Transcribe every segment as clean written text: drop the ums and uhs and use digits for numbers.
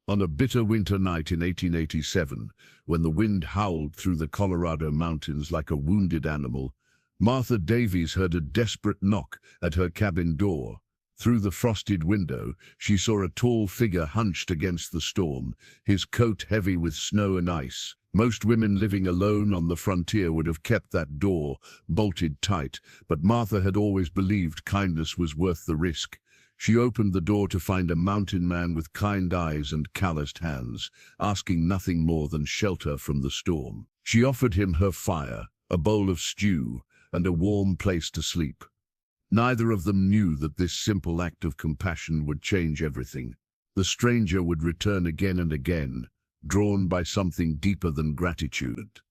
On a bitter winter night in 1887, when the wind howled through the Colorado mountains like a wounded animal, Martha Davies heard a desperate knock at her cabin door. Through the frosted window, she saw a tall figure hunched against the storm, his coat heavy with snow and ice. Most women living alone on the frontier would have kept that door bolted tight, but Martha had always believed kindness was worth the risk. She opened the door to find a mountain man with kind eyes and calloused hands, asking nothing more than shelter from the storm. She offered him her fire, a bowl of stew, and a warm place to sleep. Neither of them knew that this simple act of compassion would change everything. The stranger would return again and again, drawn by something deeper than gratitude.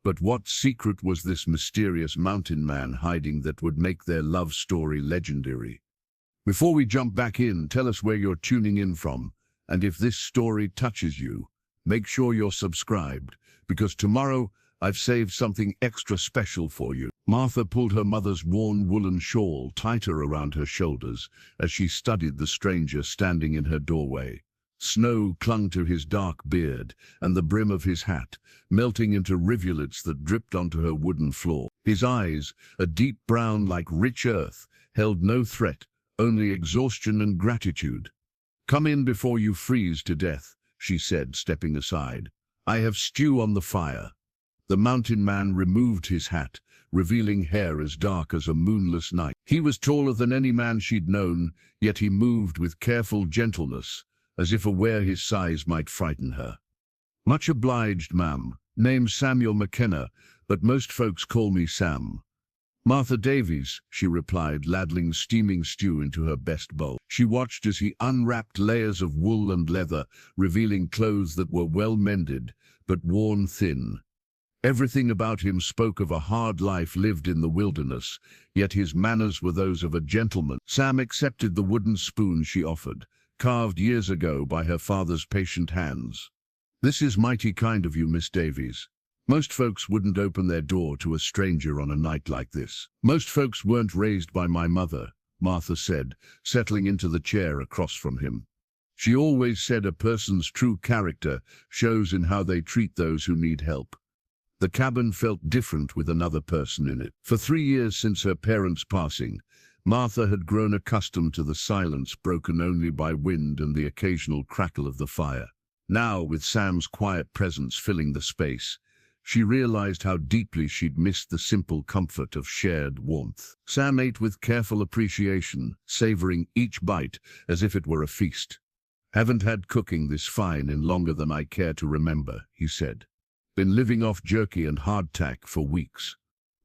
But what secret was this mysterious mountain man hiding that would make their love story legendary? Before we jump back in, tell us where you're tuning in from, and if this story touches you, make sure you're subscribed, because tomorrow I've saved something extra special for you. Martha pulled her mother's worn woolen shawl tighter around her shoulders as she studied the stranger standing in her doorway. Snow clung to his dark beard and the brim of his hat, melting into rivulets that dripped onto her wooden floor. His eyes, a deep brown like rich earth, held no threat, only exhaustion and gratitude. "Come in before you freeze to death," she said, stepping aside. "I have stew on the fire." The mountain man removed his hat, revealing hair as dark as a moonless night. He was taller than any man she'd known, yet he moved with careful gentleness, as if aware his size might frighten her. "Much obliged, ma'am. Name's Samuel McKenna, but most folks call me Sam." "Martha Davies," she replied, ladling steaming stew into her best bowl. She watched as he unwrapped layers of wool and leather, revealing clothes that were well mended, but worn thin. Everything about him spoke of a hard life lived in the wilderness, yet his manners were those of a gentleman. Sam accepted the wooden spoon she offered, carved years ago by her father's patient hands. "This is mighty kind of you, Miss Davies. Most folks wouldn't open their door to a stranger on a night like this." "Most folks weren't raised by my mother," Martha said, settling into the chair across from him. "She always said a person's true character shows in how they treat those who need help." The cabin felt different with another person in it. For 3 years since her parents' passing, Martha had grown accustomed to the silence broken only by wind and the occasional crackle of the fire. Now, with Sam's quiet presence filling the space, she realized how deeply she'd missed the simple comfort of shared warmth. Sam ate with careful appreciation, savoring each bite as if it were a feast. "Haven't had cooking this fine in longer than I care to remember," he said. "Been living off jerky and hardtack for weeks."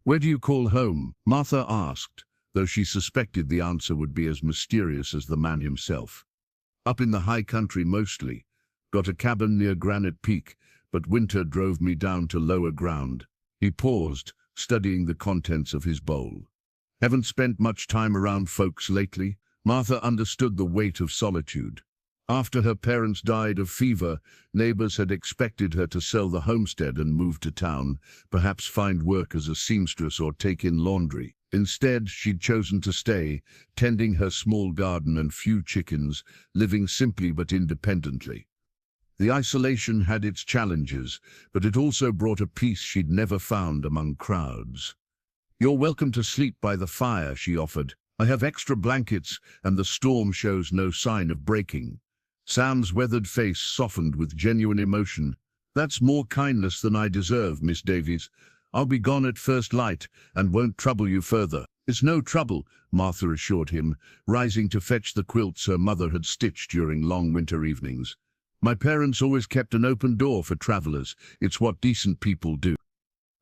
"Where do you call home?" Martha asked, though she suspected the answer would be as mysterious as the man himself. "Up in the high country mostly. Got a cabin near Granite Peak, but winter drove me down to lower ground." He paused, studying the contents of his bowl. "Haven't spent much time around folks lately." Martha understood the weight of solitude. After her parents died of fever, neighbors had expected her to sell the homestead and move to town, perhaps find work as a seamstress or take in laundry. Instead, she'd chosen to stay, tending her small garden and few chickens, living simply but independently. The isolation had its challenges, but it also brought a peace she'd never found among crowds. "You're welcome to sleep by the fire," she offered. "I have extra blankets, and the storm shows no sign of breaking." Sam's weathered face softened with genuine emotion. "That's more kindness than I deserve, Miss Davies. I'll be gone at first light and won't trouble you further." "It's no trouble," Martha assured him, rising to fetch the quilts her mother had stitched during long winter evenings. "My parents always kept an open door for travelers. It's what decent people do."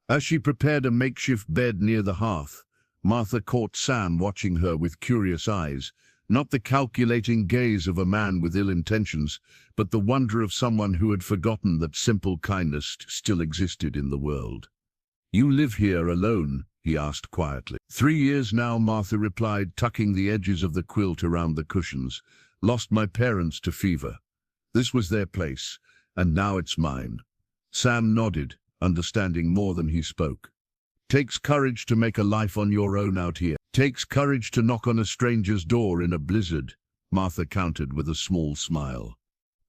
As she prepared a makeshift bed near the hearth, Martha caught Sam watching her with curious eyes. Not the calculating gaze of a man with ill intentions, but the wonder of someone who had forgotten that simple kindness still existed in the world. "You live here alone?" he asked quietly. 3 years now," Martha replied, tucking the edges of the quilt around the cushions. "Lost my parents to fever. This was their place, and now it's mine." Sam nodded, understanding more than he spoke. "Takes courage to make a life on your own out here." "Takes courage to knock on a stranger's door in a blizzard," Martha countered with a small smile.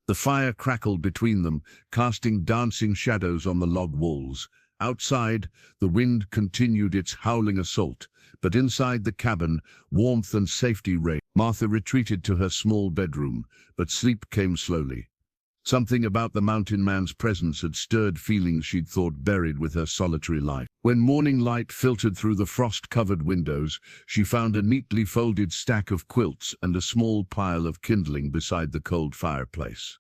The fire crackled between them, casting dancing shadows on the log walls. Outside, the wind continued its howling assault, but inside the cabin, warmth and safety reigned. Martha retreated to her small bedroom, but sleep came slowly. Something about the mountain man's presence had stirred feelings she'd thought buried with her solitary life. When morning light filtered through the frost-covered windows, she found a neatly folded stack of quilts and a small pile of kindling beside the cold fireplace.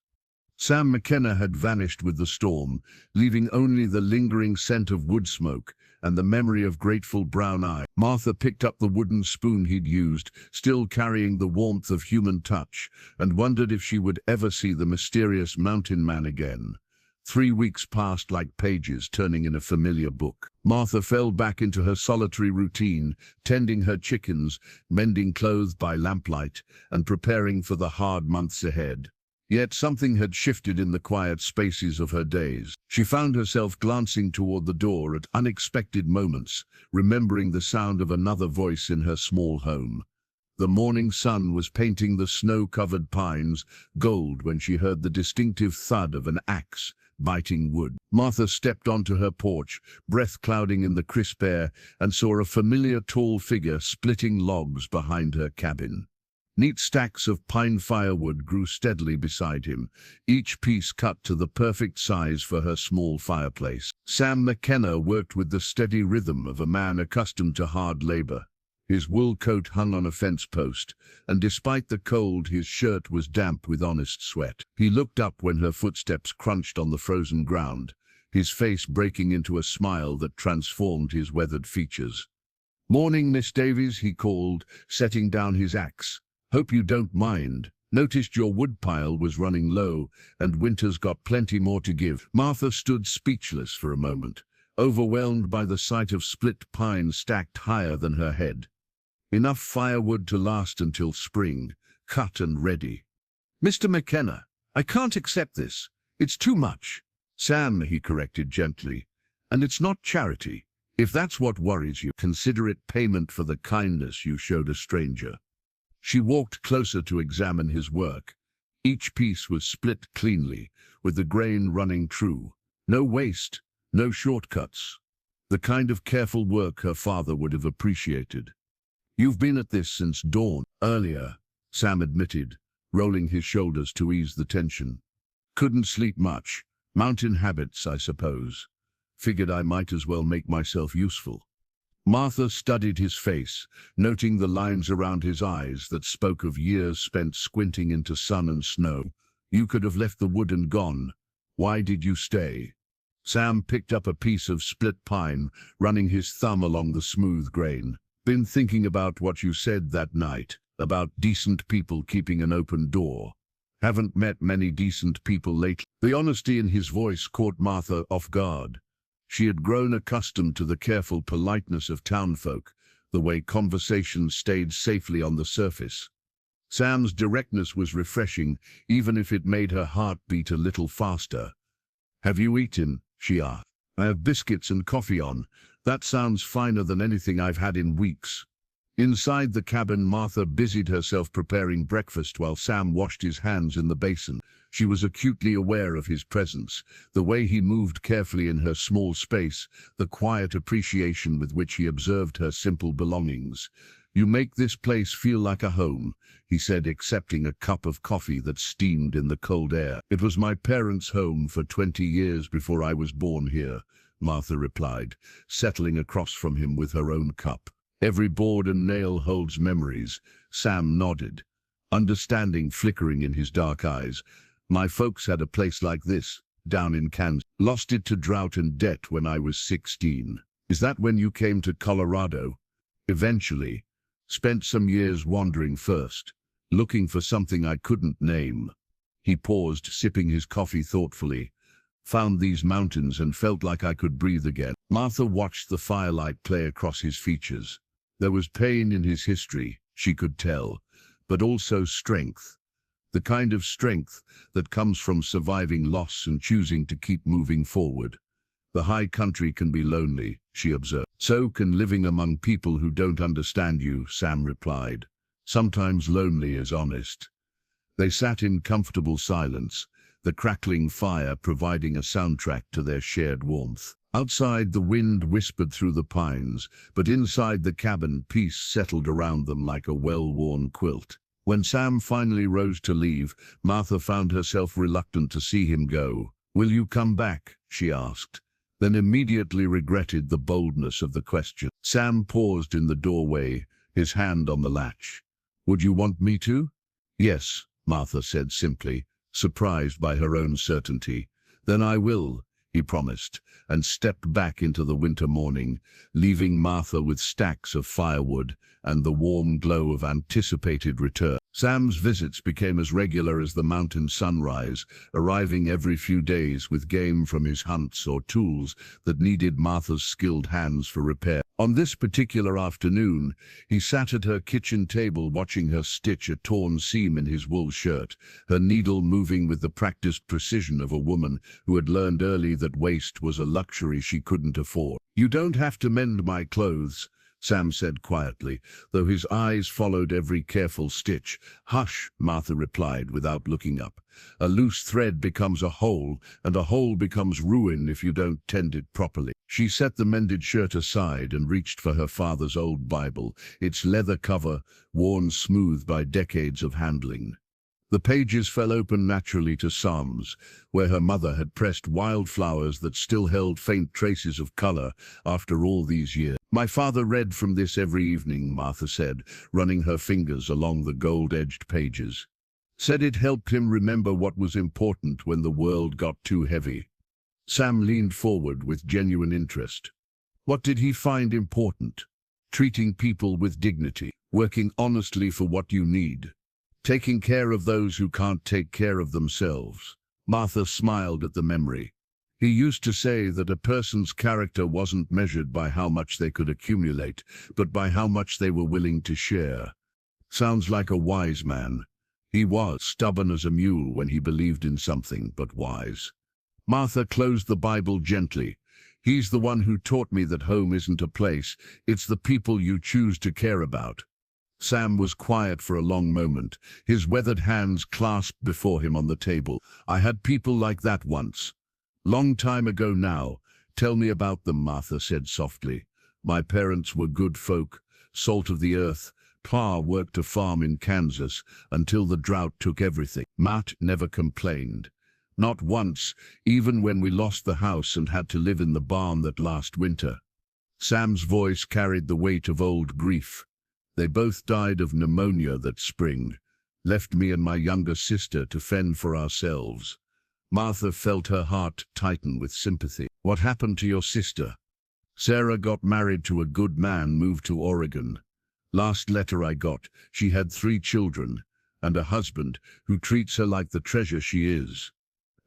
Sam McKenna had vanished with the storm, leaving only the lingering scent of wood smoke and the memory of grateful brown eyes. Martha picked up the wooden spoon he'd used, still carrying the warmth of human touch, and wondered if she would ever see the mysterious mountain man again. 3 weeks passed like pages turning in a familiar book. Martha fell back into her solitary routine, tending her chickens, mending clothes by lamplight, and preparing for the hard months ahead. Yet something had shifted in the quiet spaces of her days. She found herself glancing toward the door at unexpected moments, remembering the sound of another voice in her small home. The morning sun was painting the snow-covered pines gold when she heard the distinctive thud of an axe biting wood. Martha stepped onto her porch, breath clouding in the crisp air, and saw a familiar tall figure splitting logs behind her cabin. Neat stacks of pine firewood grew steadily beside him, each piece cut to the perfect size for her small fireplace. Sam McKenna worked with the steady rhythm of a man accustomed to hard labor. His wool coat hung on a fence post, and despite the cold, his shirt was damp with honest sweat. He looked up when her footsteps crunched on the frozen ground, his face breaking into a smile that transformed his weathered features. "Morning, Miss Davies," he called, setting down his axe. "Hope you don't mind. Noticed your woodpile was running low, and winter's got plenty more to give." Martha stood speechless for a moment, overwhelmed by the sight of split pine stacked higher than her head. Enough firewood to last until spring, cut and ready. "Mr. McKenna, I can't accept this. It's too much." "Sam," he corrected gently, "and it's not charity. If that's what worries you, consider it payment for the kindness you showed a stranger." She walked closer to examine his work. Each piece was split cleanly, with the grain running true. No waste, no shortcuts. The kind of careful work her father would have appreciated. "You've been at this since dawn." "Earlier," Sam admitted, rolling his shoulders to ease the tension. "Couldn't sleep much. Mountain habits, I suppose. Figured I might as well make myself useful." Martha studied his face, noting the lines around his eyes that spoke of years spent squinting into sun and snow. "You could have left the wood and gone. Why did you stay?" Sam picked up a piece of split pine, running his thumb along the smooth grain. "Been thinking about what you said that night, about decent people keeping an open door. Haven't met many decent people lately." The honesty in his voice caught Martha off guard. She had grown accustomed to the careful politeness of townfolk, the way conversations stayed safely on the surface. Sam's directness was refreshing, even if it made her heart beat a little faster. "Have you eaten?" she asked. "I have biscuits and coffee on. That sounds finer than anything I've had in weeks." Inside the cabin, Martha busied herself preparing breakfast while Sam washed his hands in the basin. She was acutely aware of his presence, the way he moved carefully in her small space, the quiet appreciation with which he observed her simple belongings. "You make this place feel like a home," he said, accepting a cup of coffee that steamed in the cold air. "It was my parents' home for 20 years before I was born here," Martha replied, settling across from him with her own cup. "Every board and nail holds memories." Sam nodded, understanding flickering in his dark eyes. "My folks had a place like this, down in Kansas. Lost it to drought and debt when I was 16. Is that when you came to Colorado?" "Eventually. Spent some years wandering first, looking for something I couldn't name." He paused, sipping his coffee thoughtfully. "Found these mountains and felt like I could breathe again." Martha watched the firelight play across his features. There was pain in his history, she could tell, but also strength. The kind of strength that comes from surviving loss and choosing to keep moving forward. "The high country can be lonely," she observed. "So can living among people who don't understand you," Sam replied. "Sometimes lonely is honest." They sat in comfortable silence, the crackling fire providing a soundtrack to their shared warmth. Outside, the wind whispered through the pines, but inside the cabin, peace settled around them like a well-worn quilt. When Sam finally rose to leave, Martha found herself reluctant to see him go. "Will you come back?" she asked, then immediately regretted the boldness of the question. Sam paused in the doorway, his hand on the latch. "Would you want me to?" "Yes," Martha said simply, surprised by her own certainty. "Then I will," he promised, and stepped back into the winter morning, leaving Martha with stacks of firewood and the warm glow of anticipated return. Sam's visits became as regular as the mountain sunrise, arriving every few days with game from his hunts or tools that needed Martha's skilled hands for repair. On this particular afternoon, he sat at her kitchen table watching her stitch a torn seam in his wool shirt, her needle moving with the practiced precision of a woman who had learned early that waste was a luxury she couldn't afford. "You don't have to mend my clothes," Sam said quietly, though his eyes followed every careful stitch. "Hush," Martha replied without looking up. "A loose thread becomes a hole, and a hole becomes ruin if you don't tend it properly." She set the mended shirt aside and reached for her father's old Bible, its leather cover worn smooth by decades of handling. The pages fell open naturally to Psalms, where her mother had pressed wildflowers that still held faint traces of color after all these years. "My father read from this every evening," Martha said, running her fingers along the gold-edged pages. "Said it helped him remember what was important when the world got too heavy." Sam leaned forward with genuine interest. "What did he find important?" "Treating people with dignity, working honestly for what you need, taking care of those who can't take care of themselves." Martha smiled at the memory. "He used to say that a person's character wasn't measured by how much they could accumulate, but by how much they were willing to share." Sounds like a wise man. He was stubborn as a mule when he believed in something, but wise. Martha closed the Bible gently. "He's the one who taught me that home isn't a place, it's the people you choose to care about." Sam was quiet for a long moment, his weathered hands clasped before him on the table. "I had people like that once. Long time ago now. Tell me about them," Martha said softly. "My parents were good folk, salt of the earth. Pa worked a farm in Kansas until the drought took everything. Matt never complained. Not once, even when we lost the house and had to live in the barn that last winter." Sam's voice carried the weight of old grief. "They both died of pneumonia that spring, left me and my younger sister to fend for ourselves." Martha felt her heart tighten with sympathy. "What happened to your sister?" "Sarah got married to a good man, moved to Oregon. Last letter I got, she had 3 children, and a husband who treats her like the treasure she is."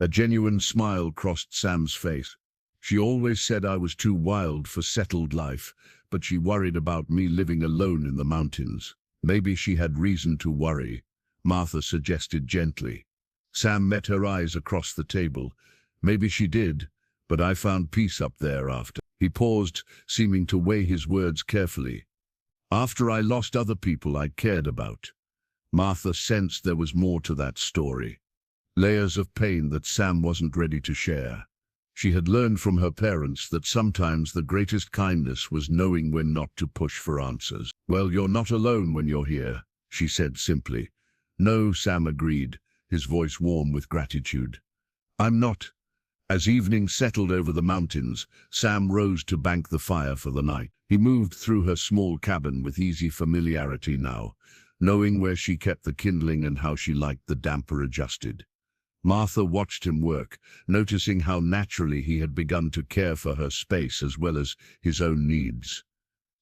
A genuine smile crossed Sam's face. "She always said I was too wild for settled life, but she worried about me living alone in the mountains." "Maybe she had reason to worry," Martha suggested gently. Sam met her eyes across the table. "Maybe she did, but I found peace up there after." He paused, seeming to weigh his words carefully. "After I lost other people I cared about." Martha sensed there was more to that story. Layers of pain that Sam wasn't ready to share. She had learned from her parents that sometimes the greatest kindness was knowing when not to push for answers. "Well, you're not alone when you're here," she said simply. "No," Sam agreed, his voice warm with gratitude. "I'm not." As evening settled over the mountains, Sam rose to bank the fire for the night. He moved through her small cabin with easy familiarity now, knowing where she kept the kindling and how she liked the damper adjusted. Martha watched him work, noticing how naturally he had begun to care for her space as well as his own needs.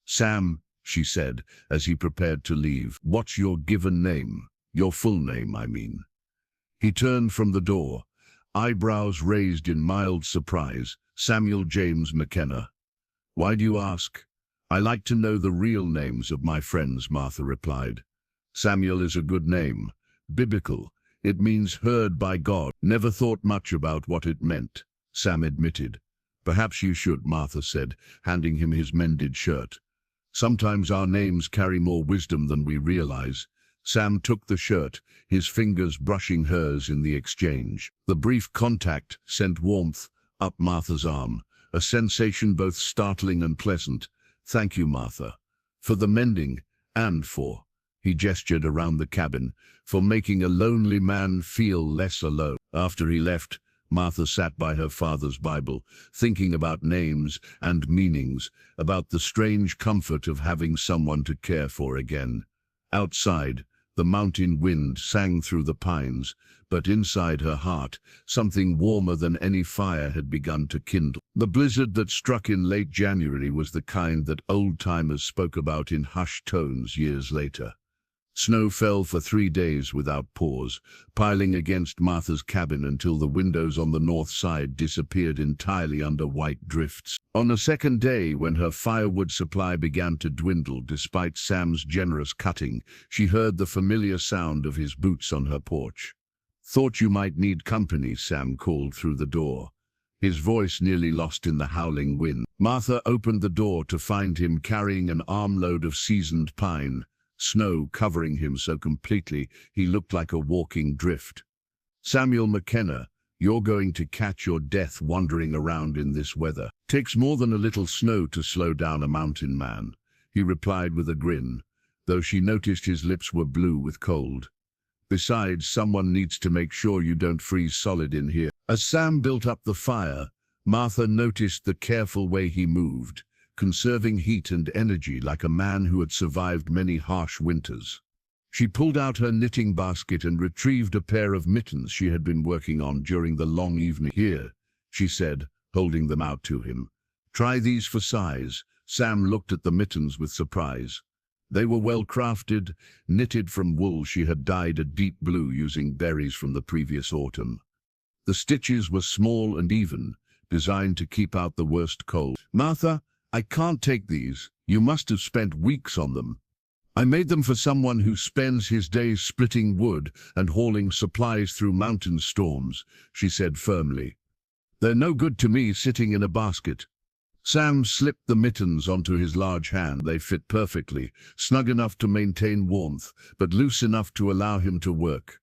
"Sam," she said, as he prepared to leave, "what's your given name? Your full name, I mean." He turned from the door, eyebrows raised in mild surprise. "Samuel James McKenna." "Why do you ask?" "I like to know the real names of my friends," Martha replied. "Samuel is a good name, biblical. It means heard by God." "Never thought much about what it meant," Sam admitted. "Perhaps you should," Martha said, handing him his mended shirt. "Sometimes our names carry more wisdom than we realize." Sam took the shirt, his fingers brushing hers in the exchange. The brief contact sent warmth up Martha's arm, a sensation both startling and pleasant. "Thank you, Martha, for the mending, and for," he gestured around the cabin, "for making a lonely man feel less alone." After he left, Martha sat by her father's Bible, thinking about names and meanings, about the strange comfort of having someone to care for again. Outside, the mountain wind sang through the pines, but inside her heart, something warmer than any fire had begun to kindle. The blizzard that struck in late January was the kind that old-timers spoke about in hushed tones years later. Snow fell for 3 days without pause, piling against Martha's cabin until the windows on the north side disappeared entirely under white drifts. On the second day, when her firewood supply began to dwindle despite Sam's generous cutting, she heard the familiar sound of his boots on her porch. "Thought you might need company," Sam called through the door, his voice nearly lost in the howling wind. Martha opened the door to find him carrying an armload of seasoned pine, snow covering him so completely he looked like a walking drift. "Samuel McKenna, you're going to catch your death wandering around in this weather. Takes more than a little snow to slow down a mountain man," he replied with a grin, though she noticed his lips were blue with cold. "Besides, someone needs to make sure you don't freeze solid in here." As Sam built up the fire, Martha noticed the careful way he moved, conserving heat and energy like a man who had survived many harsh winters. She pulled out her knitting basket and retrieved a pair of mittens she had been working on during the long evening. "Here," she said, holding them out to him. "Try these for size." Sam looked at the mittens with surprise. They were well crafted, knitted from wool she had dyed a deep blue using berries from the previous autumn. The stitches were small and even, designed to keep out the worst cold. "Martha, I can't take these. You must have spent weeks on them." "I made them for someone who spends his days splitting wood and hauling supplies through mountain storms," she said firmly. "They're no good to me sitting in a basket." Sam slipped the mittens onto his large hand. They fit perfectly, snug enough to maintain warmth, but loose enough to allow him to work.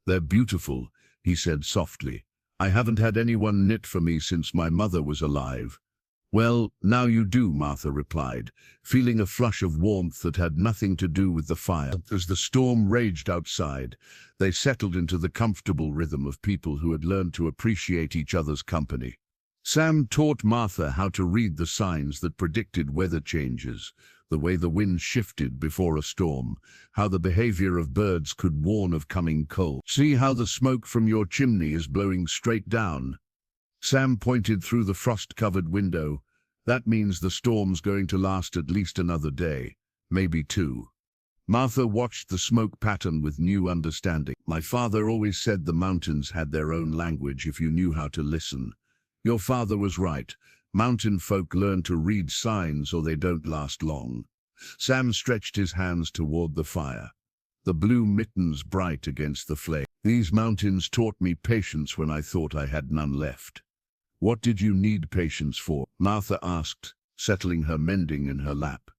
"They're beautiful," he said softly. "I haven't had anyone knit for me since my mother was alive." "Well, now you do," Martha replied, feeling a flush of warmth that had nothing to do with the fire. As the storm raged outside, they settled into the comfortable rhythm of people who had learned to appreciate each other's company. Sam taught Martha how to read the signs that predicted weather changes, the way the wind shifted before a storm, how the behavior of birds could warn of coming cold. "See how the smoke from your chimney is blowing straight down?" Sam pointed through the frost-covered window. "That means the storm's going to last at least another day, maybe 2. Martha watched the smoke pattern with new understanding. "My father always said the mountains had their own language if you knew how to listen." "Your father was right. Mountain folk learn to read signs or they don't last long." Sam stretched his hands toward the fire, the blue mittens bright against the flame. "These mountains taught me patience when I thought I had none left." "What did you need patience for?" Martha asked, settling her mending in her lap.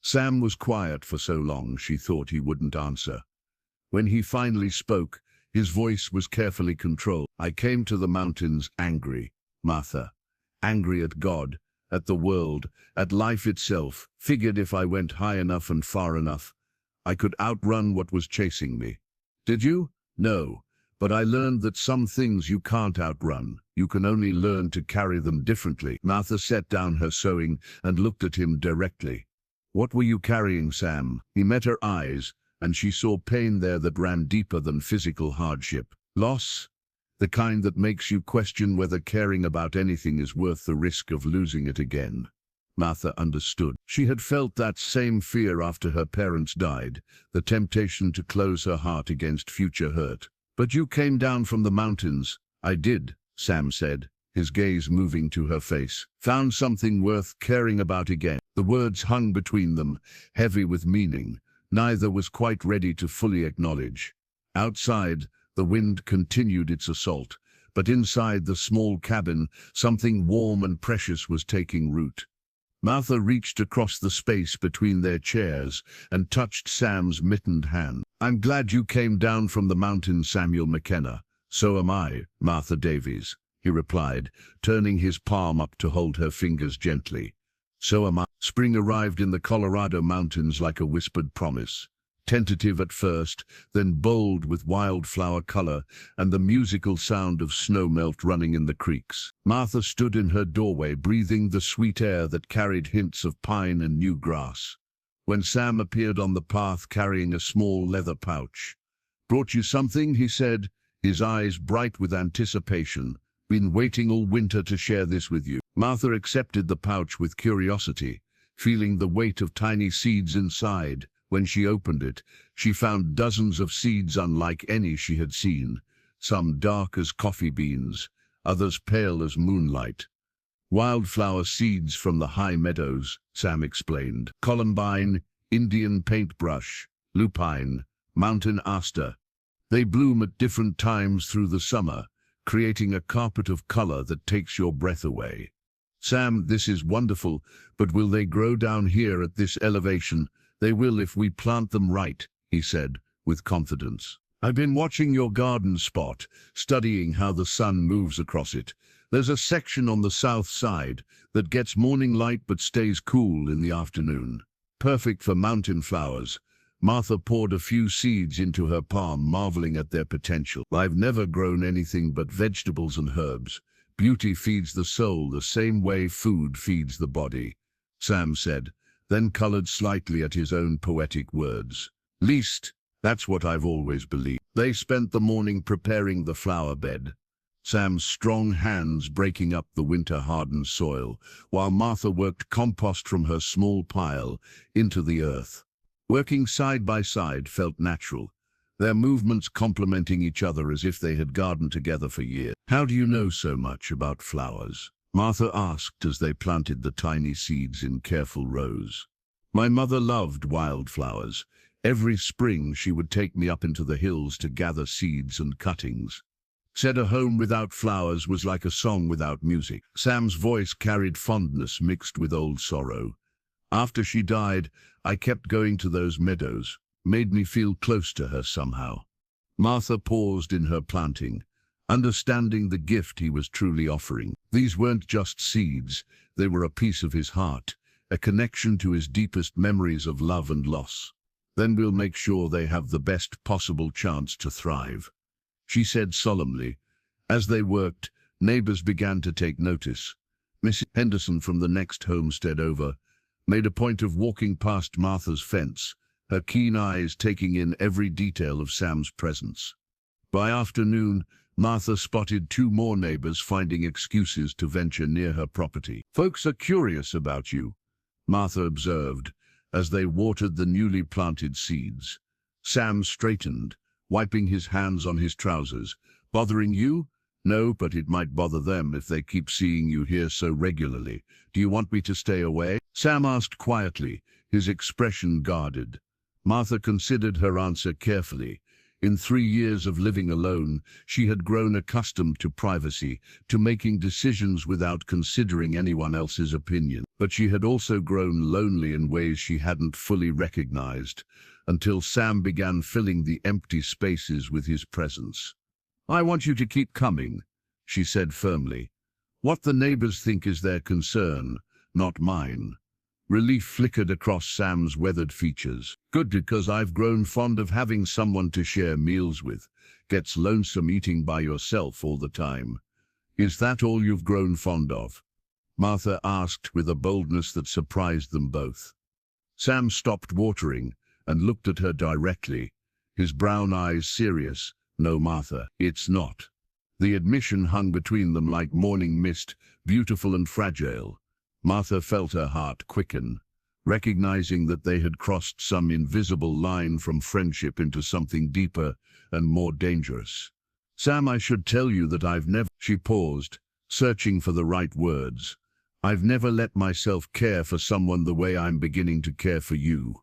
Sam was quiet for so long she thought he wouldn't answer. When he finally spoke, his voice was carefully controlled. "I came to the mountains angry, Martha. Angry at God, at the world, at life itself. Figured if I went high enough and far enough, I could outrun what was chasing me." "Did you?" "No. But I learned that some things you can't outrun. You can only learn to carry them differently." Martha set down her sewing and looked at him directly. "What were you carrying, Sam?" He met her eyes, and she saw pain there that ran deeper than physical hardship. "Loss? The kind that makes you question whether caring about anything is worth the risk of losing it again." Martha understood. She had felt that same fear after her parents died, the temptation to close her heart against future hurt. "But you came down from the mountains." "I did," Sam said, his gaze moving to her face. "Found something worth caring about again." The words hung between them, heavy with meaning. Neither was quite ready to fully acknowledge. Outside, the wind continued its assault, but inside the small cabin, something warm and precious was taking root. Martha reached across the space between their chairs and touched Sam's mittened hand. "I'm glad you came down from the mountain, Samuel McKenna." "So am I, Martha Davies," he replied, turning his palm up to hold her fingers gently. "So am I." Spring arrived in the Colorado mountains like a whispered promise. Tentative at first, then bold with wildflower color and the musical sound of snowmelt running in the creeks. Martha stood in her doorway, breathing the sweet air that carried hints of pine and new grass. When Sam appeared on the path carrying a small leather pouch. "Brought you something," he said, his eyes bright with anticipation. "Been waiting all winter to share this with you." Martha accepted the pouch with curiosity, feeling the weight of tiny seeds inside. When she opened it, she found dozens of seeds unlike any she had seen, some dark as coffee beans, others pale as moonlight. "Wildflower seeds from the high meadows," Sam explained. "Columbine, Indian paintbrush, lupine, mountain aster. They bloom at different times through the summer, creating a carpet of color that takes your breath away." "Sam, this is wonderful, but will they grow down here at this elevation?" "They will if we plant them right," he said, with confidence. "I've been watching your garden spot, studying how the sun moves across it. There's a section on the south side that gets morning light but stays cool in the afternoon. Perfect for mountain flowers." Martha poured a few seeds into her palm, marveling at their potential. "I've never grown anything but vegetables and herbs. Beauty feeds the soul the same way food feeds the body," Sam said, then colored slightly at his own poetic words. "Least, that's what I've always believed." They spent the morning preparing the flower bed, Sam's strong hands breaking up the winter-hardened soil, while Martha worked compost from her small pile into the earth. Working side by side felt natural, their movements complementing each other as if they had gardened together for years. "How do you know so much about flowers?" Martha asked as they planted the tiny seeds in careful rows. "My mother loved wildflowers. Every spring she would take me up into the hills to gather seeds and cuttings. Said a home without flowers was like a song without music." Sam's voice carried fondness mixed with old sorrow. "After she died, I kept going to those meadows. Made me feel close to her somehow." Martha paused in her planting, understanding the gift he was truly offering. These weren't just seeds, they were a piece of his heart, a connection to his deepest memories of love and loss. "Then we'll make sure they have the best possible chance to thrive," she said solemnly. As they worked, neighbors began to take notice. Mrs. Henderson from the next homestead over made a point of walking past Martha's fence, her keen eyes taking in every detail of Sam's presence. By afternoon, Martha spotted two more neighbors finding excuses to venture near her property. "Folks are curious about you," Martha observed, as they watered the newly planted seeds. Sam straightened, wiping his hands on his trousers. "Bothering you?" "No, but it might bother them if they keep seeing you here so regularly. Do you want me to stay away?" Sam asked quietly, his expression guarded. Martha considered her answer carefully. In 3 years of living alone, she had grown accustomed to privacy, to making decisions without considering anyone else's opinion. But she had also grown lonely in ways she hadn't fully recognized, until Sam began filling the empty spaces with his presence. "I want you to keep coming," she said firmly. "What the neighbors think is their concern, not mine." Relief flickered across Sam's weathered features. "Good, because I've grown fond of having someone to share meals with. Gets lonesome eating by yourself all the time." "Is that all you've grown fond of?" Martha asked with a boldness that surprised them both. Sam stopped watering and looked at her directly, his brown eyes serious. "No, Martha, it's not." The admission hung between them like morning mist, beautiful and fragile. Martha felt her heart quicken, recognizing that they had crossed some invisible line from friendship into something deeper and more dangerous. "Sam, I should tell you that I've never—" She paused, searching for the right words. "I've never let myself care for someone the way I'm beginning to care for you."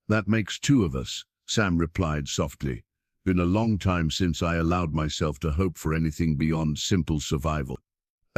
"That makes 2 of us," Sam replied softly. "Been a long time since I allowed myself to hope for anything beyond simple survival."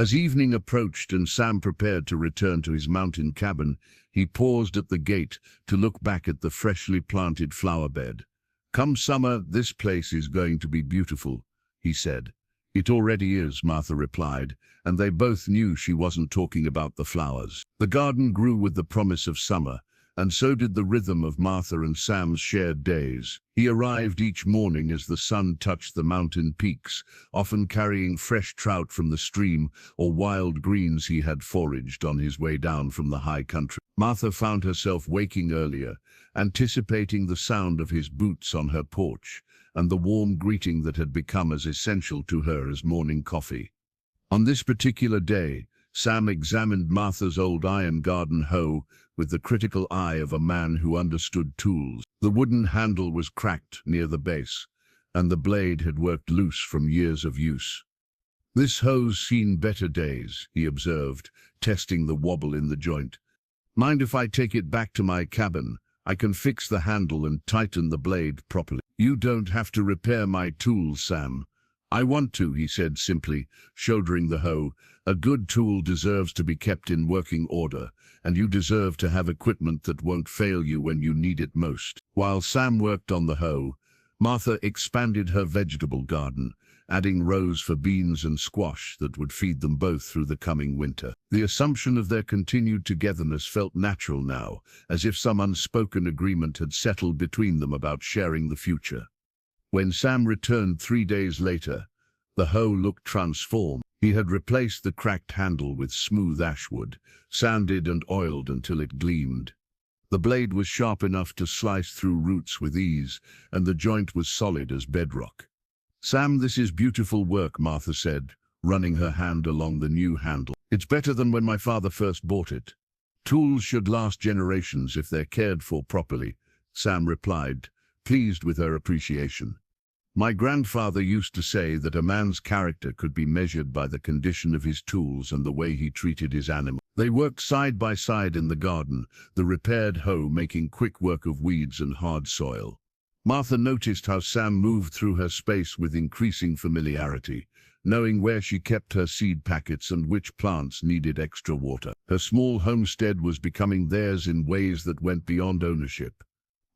As evening approached and Sam prepared to return to his mountain cabin, he paused at the gate to look back at the freshly planted flower bed. "Come summer, this place is going to be beautiful," he said. "It already is," Martha replied, and they both knew she wasn't talking about the flowers. The garden grew with the promise of summer, and so did the rhythm of Martha and Sam's shared days. He arrived each morning as the sun touched the mountain peaks, often carrying fresh trout from the stream or wild greens he had foraged on his way down from the high country. Martha found herself waking earlier, anticipating the sound of his boots on her porch, and the warm greeting that had become as essential to her as morning coffee. On this particular day, Sam examined Martha's old iron garden hoe with the critical eye of a man who understood tools. The wooden handle was cracked near the base, and the blade had worked loose from years of use. "This hoe's seen better days," he observed, testing the wobble in the joint. "Mind if I take it back to my cabin? I can fix the handle and tighten the blade properly." "You don't have to repair my tools, Sam. I want to," he said simply, shouldering the hoe. "A good tool deserves to be kept in working order, and you deserve to have equipment that won't fail you when you need it most." While Sam worked on the hoe, Martha expanded her vegetable garden, adding rows for beans and squash that would feed them both through the coming winter. The assumption of their continued togetherness felt natural now, as if some unspoken agreement had settled between them about sharing the future. When Sam returned 3 days later, the hoe looked transformed. He had replaced the cracked handle with smooth ashwood, sanded and oiled until it gleamed. The blade was sharp enough to slice through roots with ease, and the joint was solid as bedrock. "Sam, this is beautiful work," Martha said, running her hand along the new handle. "It's better than when my father first bought it." "Tools should last generations if they're cared for properly," Sam replied, pleased with her appreciation. "My grandfather used to say that a man's character could be measured by the condition of his tools and the way he treated his animal." They worked side by side in the garden, the repaired hoe making quick work of weeds and hard soil. Martha noticed how Sam moved through her space with increasing familiarity, knowing where she kept her seed packets and which plants needed extra water. Her small homestead was becoming theirs in ways that went beyond ownership.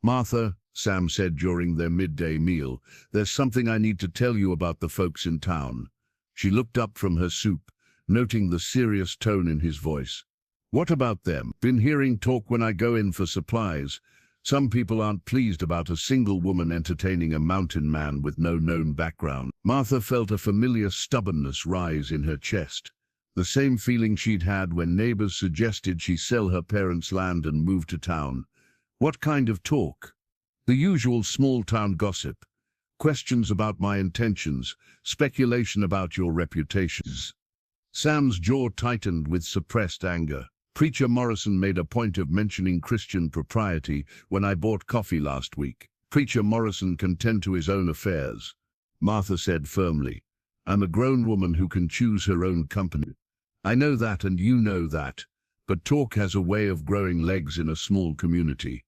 "Martha," Sam said during their midday meal, "there's something I need to tell you about the folks in town." She looked up from her soup, noting the serious tone in his voice. "What about them? Been hearing talk when I go in for supplies. Some people aren't pleased about a single woman entertaining a mountain man with no known background." Martha felt a familiar stubbornness rise in her chest, the same feeling she'd had when neighbors suggested she sell her parents' land and move to town. "What kind of talk?" "The usual small-town gossip. Questions about my intentions, speculation about your reputations." Sam's jaw tightened with suppressed anger. "Preacher Morrison made a point of mentioning Christian propriety when I bought coffee last week." "Preacher Morrison can tend to his own affairs," Martha said firmly. "I'm a grown woman who can choose her own company." "I know that and you know that, but talk has a way of growing legs in a small community."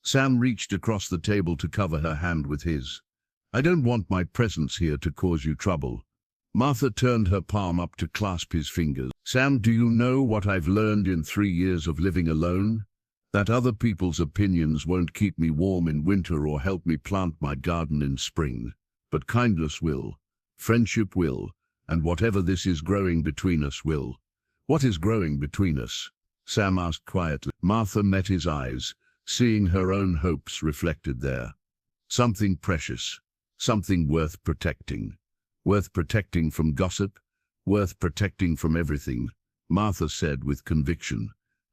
Sam reached across the table to cover her hand with his. "I don't want my presence here to cause you trouble." Martha turned her palm up to clasp his fingers. "Sam, do you know what I've learned in 3 years of living alone? That other people's opinions won't keep me warm in winter or help me plant my garden in spring. But kindness will, friendship will, and whatever this is growing between us will." "What is growing between us?" Sam asked quietly. Martha met his eyes, seeing her own hopes reflected there. "Something precious, something worth protecting. Worth protecting from gossip, worth protecting from everything," Martha said with conviction.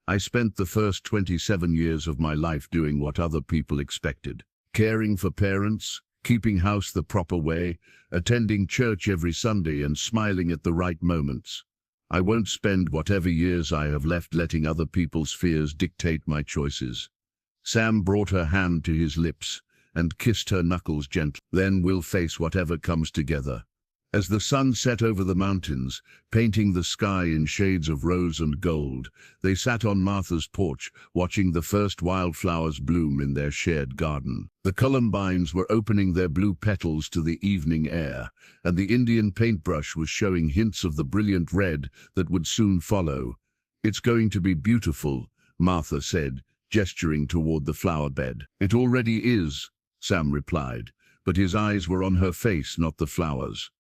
"I spent the first 27 years of my life doing what other people expected. Caring for parents, keeping house the proper way, attending church every Sunday and smiling at the right moments. I won't spend whatever years I have left letting other people's fears dictate my choices." Sam brought her hand to his lips and kissed her knuckles gently. "Then we'll face whatever comes together. As the sun set over the mountains, painting the sky in shades of rose and gold, they sat on Martha's porch, watching the first wildflowers bloom in their shared garden. The columbines were opening their blue petals to the evening air, and the Indian paintbrush was showing hints of the brilliant red that would soon follow. "It's going to be beautiful," Martha said, gesturing toward the flower bed. "It already is," Sam replied, but his eyes were on her face, not the flowers.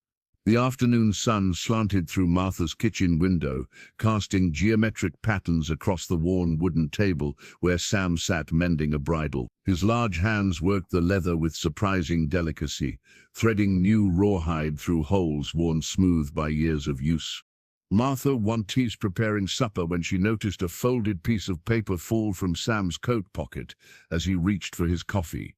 The afternoon sun slanted through Martha's kitchen window, casting geometric patterns across the worn wooden table where Sam sat mending a bridle. His large hands worked the leather with surprising delicacy, threading new rawhide through holes worn smooth by years of use. Martha was preparing supper when she noticed a folded piece of paper fall from Sam's coat pocket as he reached for his coffee.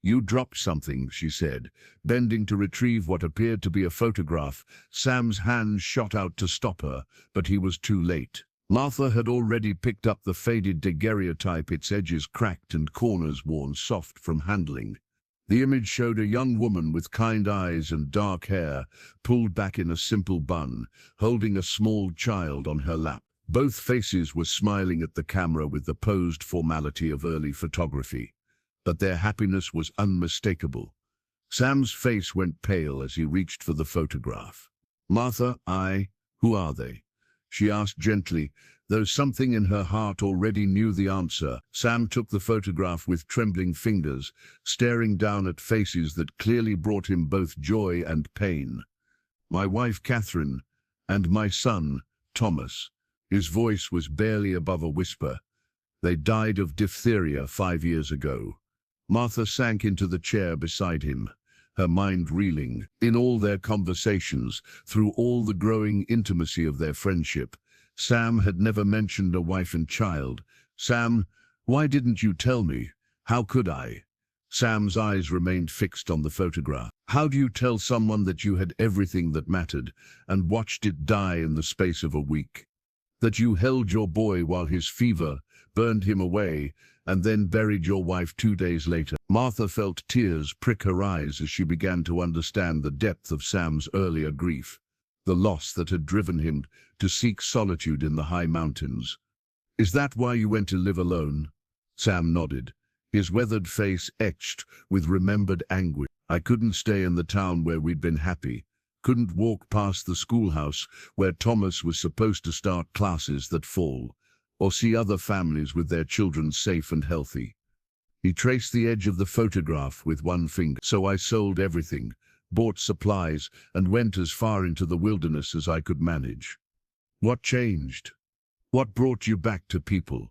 "You dropped something," she said, bending to retrieve what appeared to be a photograph. Sam's hand shot out to stop her, but he was too late. Martha had already picked up the faded daguerreotype, its edges cracked and corners worn soft from handling. The image showed a young woman with kind eyes and dark hair, pulled back in a simple bun, holding a small child on her lap. Both faces were smiling at the camera with the posed formality of early photography, but their happiness was unmistakable. Sam's face went pale as he reached for the photograph. "Martha, who are they?" she asked gently, though something in her heart already knew the answer. Sam took the photograph with trembling fingers, staring down at faces that clearly brought him both joy and pain. "My wife, Catherine, and my son, Thomas." His voice was barely above a whisper. "They died of diphtheria 5 years ago." Martha sank into the chair beside him, her mind reeling. In all their conversations, through all the growing intimacy of their friendship, Sam had never mentioned a wife and child. "Sam, why didn't you tell me? How could I?" Sam's eyes remained fixed on the photograph. "How do you tell someone that you had everything that mattered and watched it die in the space of a week? That you held your boy while his fever burned him away, and then buried your wife 2 days later?" Martha felt tears prick her eyes as she began to understand the depth of Sam's earlier grief, the loss that had driven him to seek solitude in the high mountains. "Is that why you went to live alone?" Sam nodded, his weathered face etched with remembered anguish. "I couldn't stay in the town where we'd been happy, couldn't walk past the schoolhouse where Thomas was supposed to start classes that fall, or see other families with their children safe and healthy." He traced the edge of the photograph with one finger. "So I sold everything, bought supplies, and went as far into the wilderness as I could manage." "What changed? What brought you back to people?"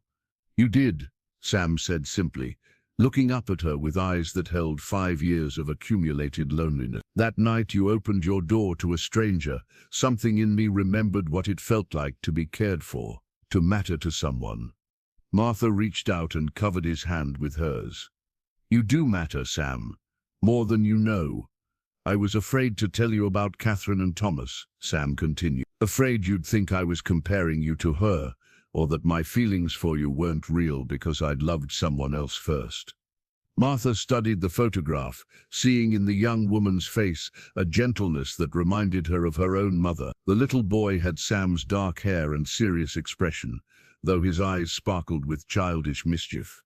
"You did," Sam said simply, looking up at her with eyes that held 5 years of accumulated loneliness. "That night you opened your door to a stranger. Something in me remembered what it felt like to be cared for, to matter to someone." Martha reached out and covered his hand with hers. "You do matter, Sam, more than you know. I was afraid to tell you about Catherine and Thomas," Sam continued. "Afraid you'd think I was comparing you to her, or that my feelings for you weren't real because I'd loved someone else first." Martha studied the photograph, seeing in the young woman's face a gentleness that reminded her of her own mother. The little boy had Sam's dark hair and serious expression, though his eyes sparkled with childish mischief.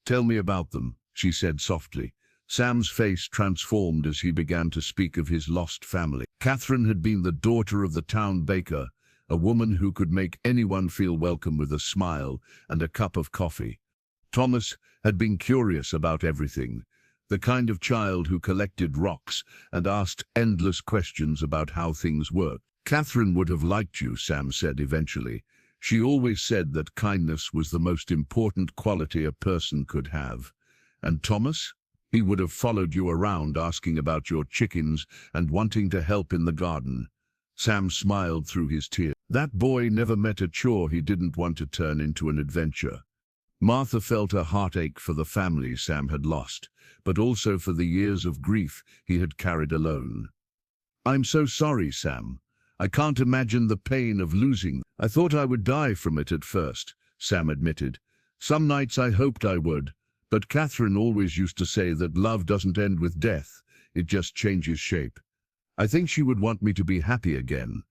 "Tell me about them," she said softly. Sam's face transformed as he began to speak of his lost family. Catherine had been the daughter of the town baker, a woman who could make anyone feel welcome with a smile and a cup of coffee. Thomas had been curious about everything, the kind of child who collected rocks and asked endless questions about how things worked. "Catherine would have liked you," Sam said eventually. "She always said that kindness was the most important quality a person could have. And Thomas? He would have followed you around asking about your chickens and wanting to help in the garden." Sam smiled through his tears. That boy never met a chore he didn't want to turn into an adventure. Martha felt a heartache for the family Sam had lost, but also for the years of grief he had carried alone. "I'm so sorry, Sam. I can't imagine the pain of losing. I thought I would die from it at first," Sam admitted. "Some nights I hoped I would, but Catherine always used to say that love doesn't end with death, it just changes shape. I think she would want me to be happy again.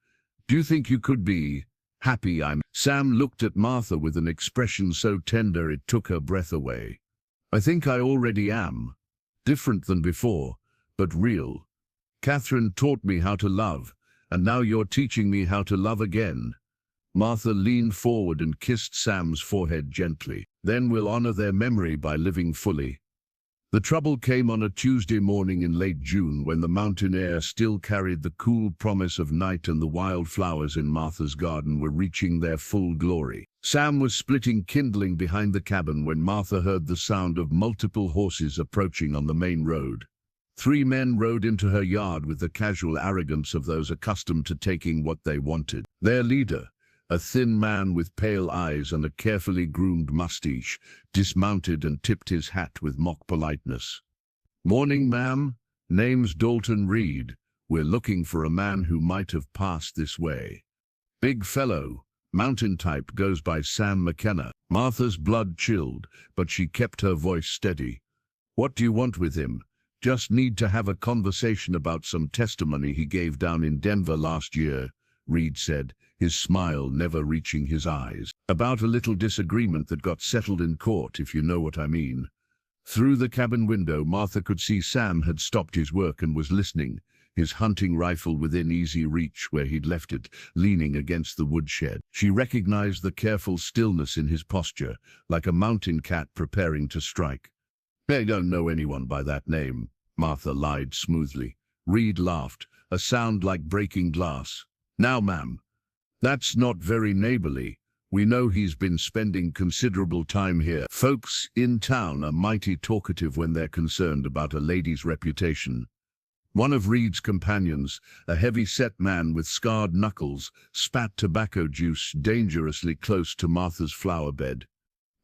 Do you think you could be happy? Sam looked at Martha with an expression so tender it took her breath away. I think I already am. Different than before, but real. Catherine taught me how to love, and now you're teaching me how to love again. Martha leaned forward and kissed Sam's forehead gently. Then we'll honor their memory by living fully. The trouble came on a Tuesday morning in late June when the mountain air still carried the cool promise of night and the wildflowers in Martha's garden were reaching their full glory. Sam was splitting kindling behind the cabin when Martha heard the sound of multiple horses approaching on the main road. 3 men rode into her yard with the casual arrogance of those accustomed to taking what they wanted. Their leader, a thin man with pale eyes and a carefully groomed mustache, dismounted and tipped his hat with mock politeness. "Morning, ma'am. Name's Dalton Reed. We're looking for a man who might have passed this way." "Big fellow, mountain type, goes by Sam McKenna." Martha's blood chilled, but she kept her voice steady. "What do you want with him?" "Just need to have a conversation about some testimony he gave down in Denver last year," Reed said, his smile never reaching his eyes. "About a little disagreement that got settled in court, if you know what I mean." Through the cabin window, Martha could see Sam had stopped his work and was listening, his hunting rifle within easy reach where he'd left it, leaning against the woodshed. She recognized the careful stillness in his posture, like a mountain cat preparing to strike. "I don't know anyone by that name," Martha lied smoothly. Reed laughed, a sound like breaking glass. "Now, ma'am, that's not very neighborly. We know he's been spending considerable time here. Folks in town are mighty talkative when they're concerned about a lady's reputation." One of Reed's companions, a heavy-set man with scarred knuckles, spat tobacco juice dangerously close to Martha's flower bed.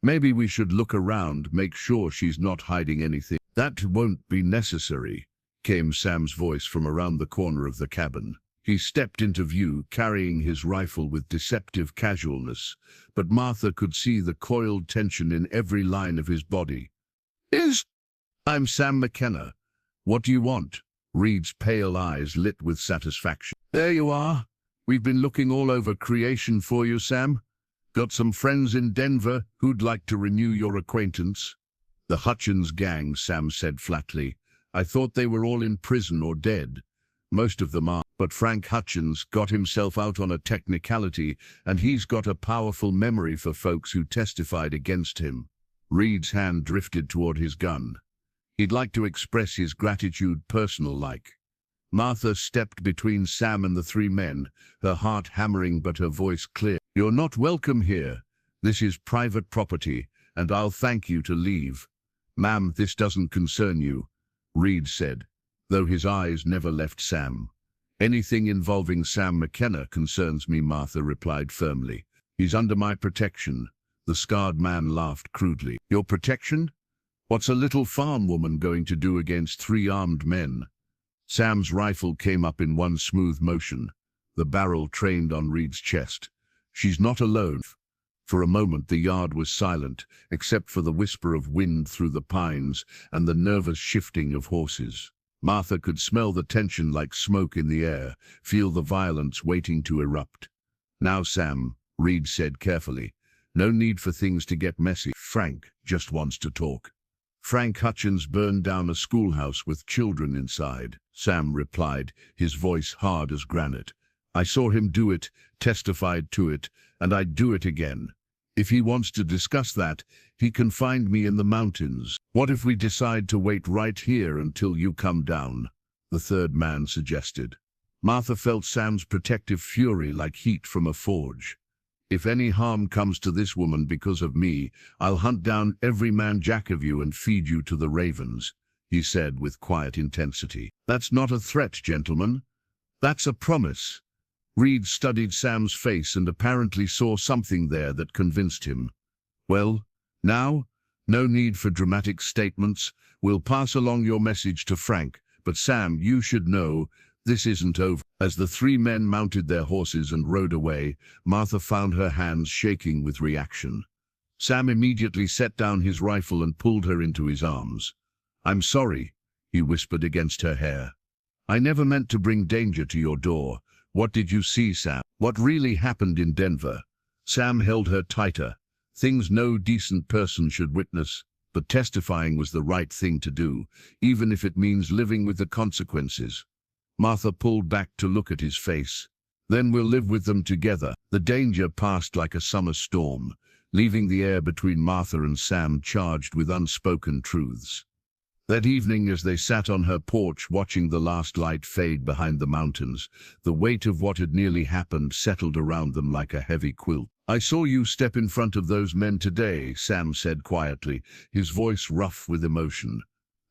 "Maybe we should look around, make sure she's not hiding anything." "That won't be necessary," came Sam's voice from around the corner of the cabin. He stepped into view, carrying his rifle with deceptive casualness, but Martha could see the coiled tension in every line of his body. "I'm Sam McKenna. What do you want?" Reed's pale eyes lit with satisfaction. "There you are. We've been looking all over creation for you, Sam. Got some friends in Denver who'd like to renew your acquaintance." "The Hutchins gang," Sam said flatly. "I thought they were all in prison or dead." "Most of them are, but Frank Hutchins got himself out on a technicality, and he's got a powerful memory for folks who testified against him." Reed's hand drifted toward his gun. He'd like to express his gratitude personal-like. Martha stepped between Sam and the 3 men, her heart hammering but her voice clear. "You're not welcome here. This is private property, and I'll thank you to leave." "Ma'am, this doesn't concern you," Reed said, though his eyes never left Sam. "Anything involving Sam McKenna concerns me," Martha replied firmly. "He's under my protection." The scarred man laughed crudely. "Your protection? What's a little farm woman going to do against 3 armed men?" Sam's rifle came up in one smooth motion, the barrel trained on Reed's chest. "She's not alone." For a moment the yard was silent, except for the whisper of wind through the pines and the nervous shifting of horses. Martha could smell the tension like smoke in the air, feel the violence waiting to erupt. "Now, Sam," Reed said carefully, "no need for things to get messy. Frank just wants to talk." "Frank Hutchins burned down a schoolhouse with children inside," Sam replied, his voice hard as granite. "I saw him do it, testified to it, and I'd do it again. If he wants to discuss that, he can find me in the mountains. What if we decide to wait right here until you come down?" the 3rd man suggested. Martha felt Sam's protective fury like heat from a forge. "If any harm comes to this woman because of me, I'll hunt down every man jack of you and feed you to the ravens," he said with quiet intensity. "That's not a threat, gentlemen. That's a promise." Reed studied Sam's face and apparently saw something there that convinced him. "Well, now, no need for dramatic statements. We'll pass along your message to Frank, but Sam, you should know, this isn't over." As the 3 men mounted their horses and rode away, Martha found her hands shaking with reaction. Sam immediately set down his rifle and pulled her into his arms. "I'm sorry," he whispered against her hair. I never meant to bring danger to your door. What did you see, Sam? What really happened in Denver? Sam held her tighter. Things no decent person should witness, but testifying was the right thing to do, even if it means living with the consequences. Martha pulled back to look at his face. Then we'll live with them together. The danger passed like a summer storm, leaving the air between Martha and Sam charged with unspoken truths. That evening, as they sat on her porch watching the last light fade behind the mountains, the weight of what had nearly happened settled around them like a heavy quilt. I saw you step in front of those men today, Sam said quietly, his voice rough with emotion.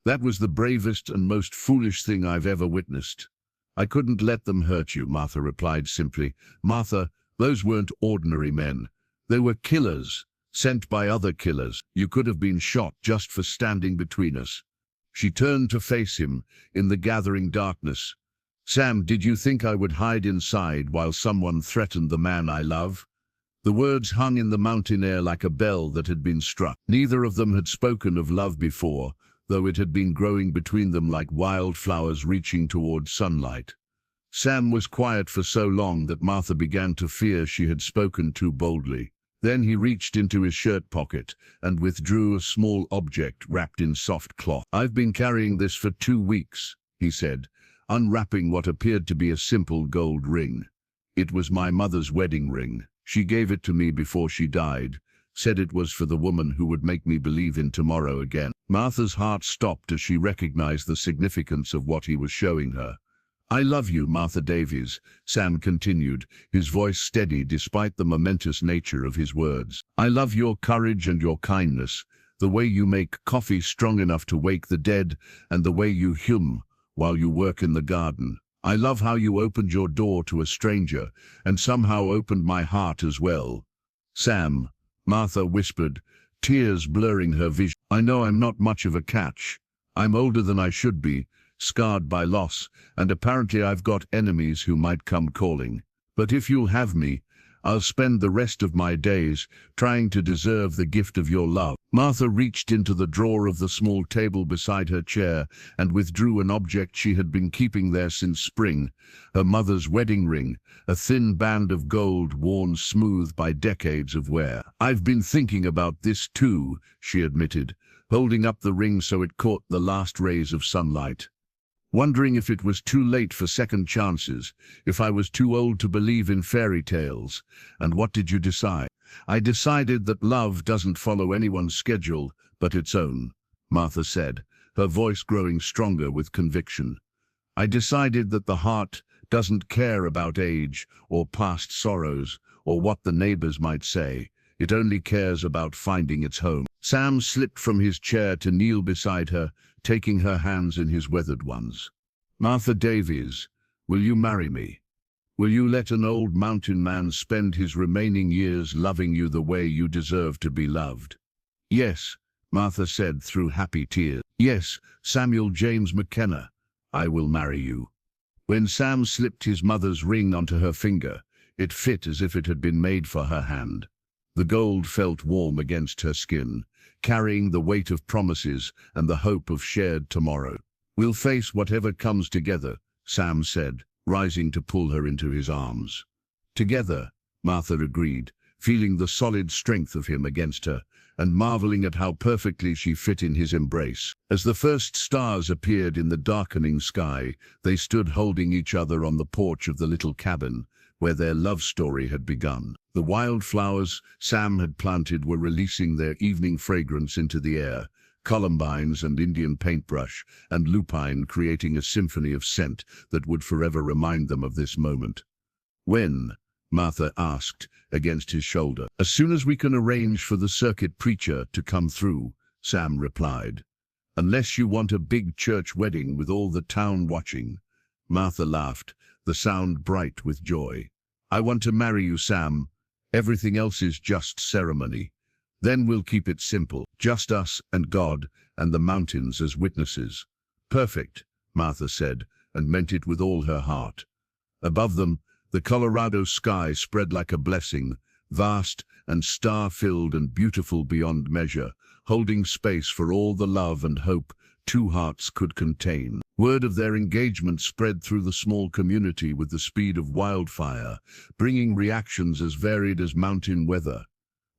That was the bravest and most foolish thing I've ever witnessed. I couldn't let them hurt you, Martha replied simply. Martha, those weren't ordinary men. They were killers, sent by other killers. You could have been shot just for standing between us. She turned to face him in the gathering darkness. Sam, did you think I would hide inside while someone threatened the man I love? The words hung in the mountain air like a bell that had been struck. Neither of them had spoken of love before, though it had been growing between them like wildflowers reaching toward sunlight. Sam was quiet for so long that Martha began to fear she had spoken too boldly. Then he reached into his shirt pocket and withdrew a small object wrapped in soft cloth. I've been carrying this for 2 weeks, he said, unwrapping what appeared to be a simple gold ring. It was my mother's wedding ring. She gave it to me before she died, said it was for the woman who would make me believe in tomorrow again. Martha's heart stopped as she recognized the significance of what he was showing her. I love you, Martha Davies, Sam continued, his voice steady despite the momentous nature of his words. I love your courage and your kindness, the way you make coffee strong enough to wake the dead, and the way you hum while you work in the garden. I love how you opened your door to a stranger, and somehow opened my heart as well. Sam, Martha whispered, tears blurring her vision. I know I'm not much of a catch. I'm older than I should be, scarred by loss, and apparently I've got enemies who might come calling. But if you'll have me, I'll spend the rest of my days trying to deserve the gift of your love. Martha reached into the drawer of the small table beside her chair and withdrew an object she had been keeping there since spring, her mother's wedding ring, a thin band of gold worn smooth by decades of wear. I've been thinking about this too, she admitted, holding up the ring so it caught the last rays of sunlight. Wondering if it was too late for second chances, if I was too old to believe in fairy tales. And what did you decide? I decided that love doesn't follow anyone's schedule but its own, Martha said, her voice growing stronger with conviction. I decided that the heart doesn't care about age or past sorrows or what the neighbors might say. It only cares about finding its home. Sam slipped from his chair to kneel beside her, taking her hands in his weathered ones. Martha Davies, will you marry me? Will you let an old mountain man spend his remaining years loving you the way you deserve to be loved? Yes, Martha said through happy tears. Yes, Samuel James McKenna, I will marry you. When Sam slipped his mother's ring onto her finger, it fit as if it had been made for her hand. The gold felt warm against her skin, carrying the weight of promises and the hope of shared tomorrow. We'll face whatever comes together, Sam said, rising to pull her into his arms. Together, Martha agreed, feeling the solid strength of him against her, and marveling at how perfectly she fit in his embrace. As the first stars appeared in the darkening sky, they stood holding each other on the porch of the little cabin, where their love story had begun. The wildflowers Sam had planted were releasing their evening fragrance into the air, columbines and Indian paintbrush and lupine creating a symphony of scent that would forever remind them of this moment. When? Martha asked, against his shoulder. As soon as we can arrange for the circuit preacher to come through, Sam replied. Unless you want a big church wedding with all the town watching. Martha laughed, the sound bright with joy. I want to marry you, Sam. Everything else is just ceremony. Then we'll keep it simple, just us and God and the mountains as witnesses. Perfect, Martha said, and meant it with all her heart. Above them, the Colorado sky spread like a blessing, vast and star-filled and beautiful beyond measure, holding space for all the love and hope two hearts could contain. Word of their engagement spread through the small community with the speed of wildfire, bringing reactions as varied as mountain weather.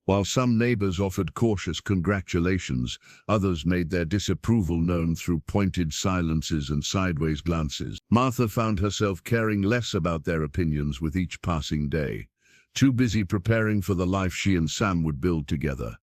While some neighbors offered cautious congratulations, others made their disapproval known through pointed silences and sideways glances. Martha found herself caring less about their opinions with each passing day, too busy preparing for the life she and Sam would build together.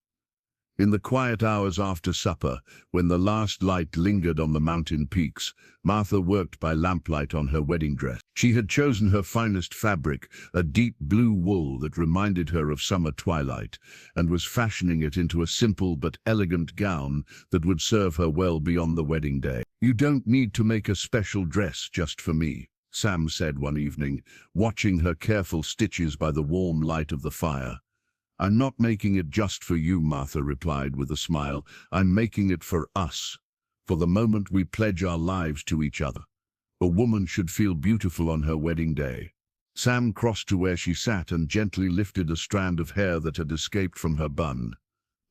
In the quiet hours after supper, when the last light lingered on the mountain peaks, Martha worked by lamplight on her wedding dress. She had chosen her finest fabric, a deep blue wool that reminded her of summer twilight, and was fashioning it into a simple but elegant gown that would serve her well beyond the wedding day. "You don't need to make a special dress just for me," Sam said one evening, watching her careful stitches by the warm light of the fire. "I'm not making it just for you," Martha replied with a smile. "I'm making it for us, for the moment we pledge our lives to each other. A woman should feel beautiful on her wedding day." Sam crossed to where she sat and gently lifted a strand of hair that had escaped from her bun.